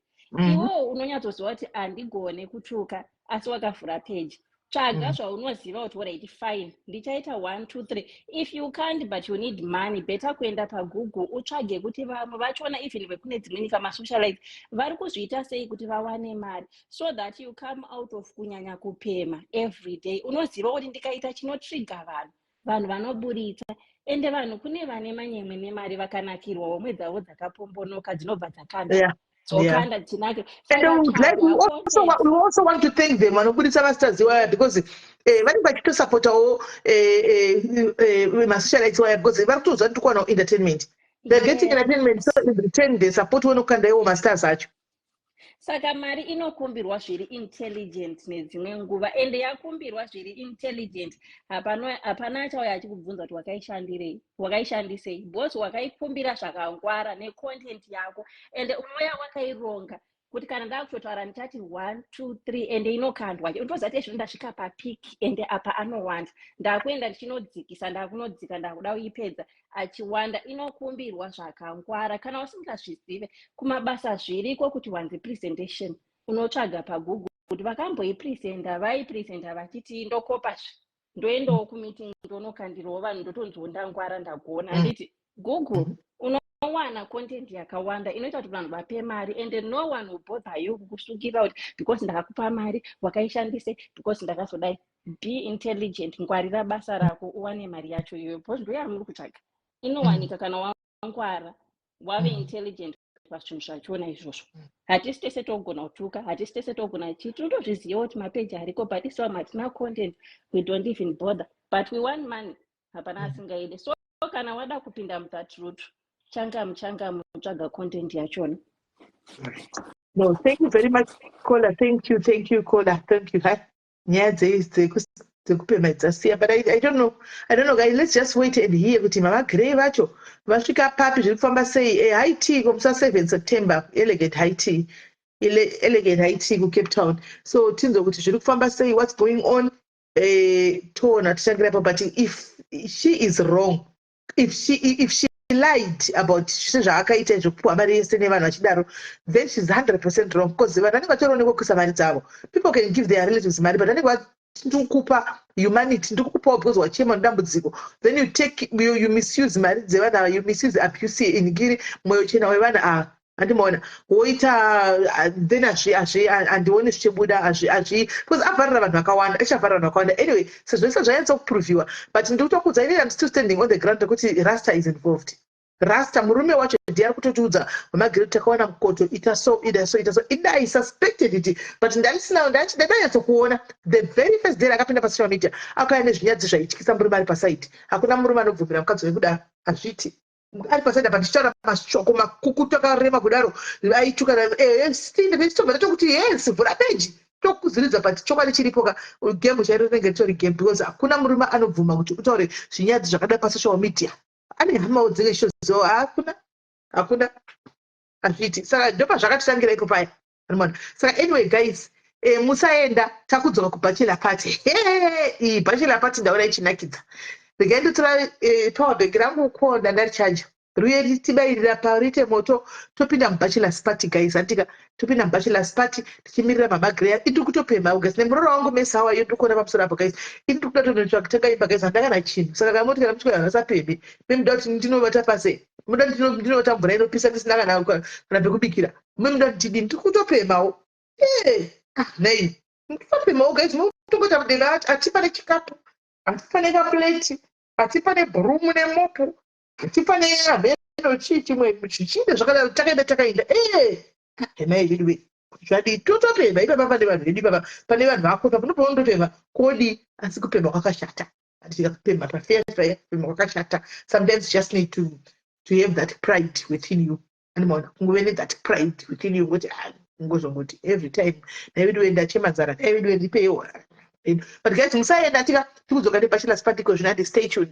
iwo unonyatsoziva kuti handigone kutuka asi wakavhura page tsvaga zvaunoziva kuti alright fine ndichaita 1 2 3 if you can't but you need money better kuenda pagoogle utsvage kuti vamwe vachiona even vekune dzimwe nyika masocialite vari kuzviita sei kuti vawane mari so that you come out of kunyanya kupema every day. Unoziva kuti ndikaita chinotrigger vanhu vanoburitsa ende vanhu kune vane manyemwe nemari vakanakirwawo mwe dzavo dzakapombonoka dzinobva dzakanda dzokanda dzinake. We also want to thank them vanobudisa masters waya because vanenge vachitosapotawo masocialites waya because vari kutozwa kuti kuwanawo entertainment. They're getting entertainment so in return they support wanokanda iwo masters acho. Saka mari inokumbirwa zviri intelligent nedzimwe nguva ende yakumbirwa zviri intelligent hapana achauya achikubvunza kuti wakaishandisei bosi wakaikumbira zvakangwara necontent yako ende unoya wakaironga kuti kana ndakutotaura ndichati 1 2 3 ende inokandwa unotoziva kuti ndasvika papiki ende apa anowanda ndakuenda ndichinodzikisa ndakunodzika ndakuda kuipedza achiwanda. Inokumbirwa zvakangwara kana usingazvizive kumabasa zviriko kuti wanzi presentation unotsvaga pagoogle kuti vakamboipresenta vaipresenta vachiti ndokopazve ndoendawo kumeeting ndonokandirawo vanhu ndotonzwa ndangwara ndagona handiti google unowana content yakawanda inoita kuti vanhu vape mari ende no one will bother you kukusukira kuti because ndakakupa mari wakaishandise because ndakazodai. Be intelligent, ngwarira basa rako uwane mari yacho iyoyo because ndo yamuri kutsvaga inowanika kana wangwara wave intelligent pazvinhu zvachona izvozvo. Hatisi tese togona kutuka hatisi tese togona chii tinotozviziva kuti mapeji ariko but isiwa matina content we don't even bother but we want money hapana asingaidi. So kana wada kupinda muthat route changa mutsvaga content yachona. No, thank you very much, Kola. Thank you, Kola. Thank you. Yeah, dzekupemha dzasiya, but I don't know. Guys, let's just wait and hear kuti mama grey vacho vasvika papi zviri kufamba sei. High tea komusa 7 September, elegate high tea kuCape Town. So tinzo kuti zviri kufamba sei, what's going on. Toona tichangirapo, but if she is wrong, if she lied about zvaakaita zvekupuwa mari yese nevanhu vachidaro, then she's 100% wrong, because vanhu vanenge vatorionekwa kuisa mari dzavo. People can give their relatives mari, but vanenge ndikukupa humanity, ndikukupawo because wachema mudambudziko, then you take you misuse mari dzevanhu ava, you misuse abuse ingiri mwoyo chena wevanhu ava. Andimaona woita then handioni zvichibuda because avharira vanhu vakawanda, achavharira vanhu vakawanda anyway. Sezvese zvanyatsa kupruviwa, but ndikutokudza inini, I'm still standing on the ground kuti Rasta is involved. Rasta murume wacho ndiye ari kutotiudza mamagireti takaona mukoto ita so. I suspected it, but ndanyatso kuona the very first day akapinda pasocial media akauya nezvinyadzi zvaityisa murume ari pasaiti. Hakuna murume anobvumira mukadzi wekudaro, hazviti ari pasaiti apa ndichitaura mashoko makukutu akarema kudaro aituka ndechitobva tokuti yes, vhura peji tokuziridza, but chokwadi chiripo gemu chairo rinenge ritori game, because hakuna murume anobvuma kuti utaure zvinyadzi zvakada pasocial media. Ane hamawo dzinge shozo, hakuna hazviti. Saka ndopa zvakatitangira ipo paya. Saka anyway guys, musaenda takudzoka kubachelor party. Iyi bachelor party ndaona ichinakidza. Regai ndotora power bank rangu kuona ndarichaja. Ruye tibairira parite moto topinda mubachelor's party guys. Antika topinda mubachelor's party tichimirira mama Greya. Itu kutopemha guys. Nemuroro wangu mesa wayo ndikuona pamusoro apo guys. Itu kutotonetsva kutenga imba guys, handakana chinhu. Saka kamoti kana mutya vasapemhe. Memuda kuti ndinovata pase. Muda ndinovata mvura inopisa ndisina kana pekubikira. Memuda kuti ndikutopemhawo. Nei. Ndikutopemhawo guys. Mutongota mudenga atipa nechikapu. Atipa nekapleti. Atipa nebhurumu nemopo. Atipa nehameno chii chimwe chichinde zvakadaro takaenda. Nei zvidiwe. Zvadi totopemha ipapa pane vanhu vedu ipapa. Pane vanhu vako papa unobva undopemha kodi, asi kupemha kwakashata. Andika kupemha pafear kupemha kwakashata. Sometimes you just need to have that pride within you. Animaona kungove that pride within you kuti ngozongoti every time naividiwe ndachemadzara naividiwe ndipewo. But guys, musaenda tika tikudzoka nebachelor's party kozvinandi, stay tuned.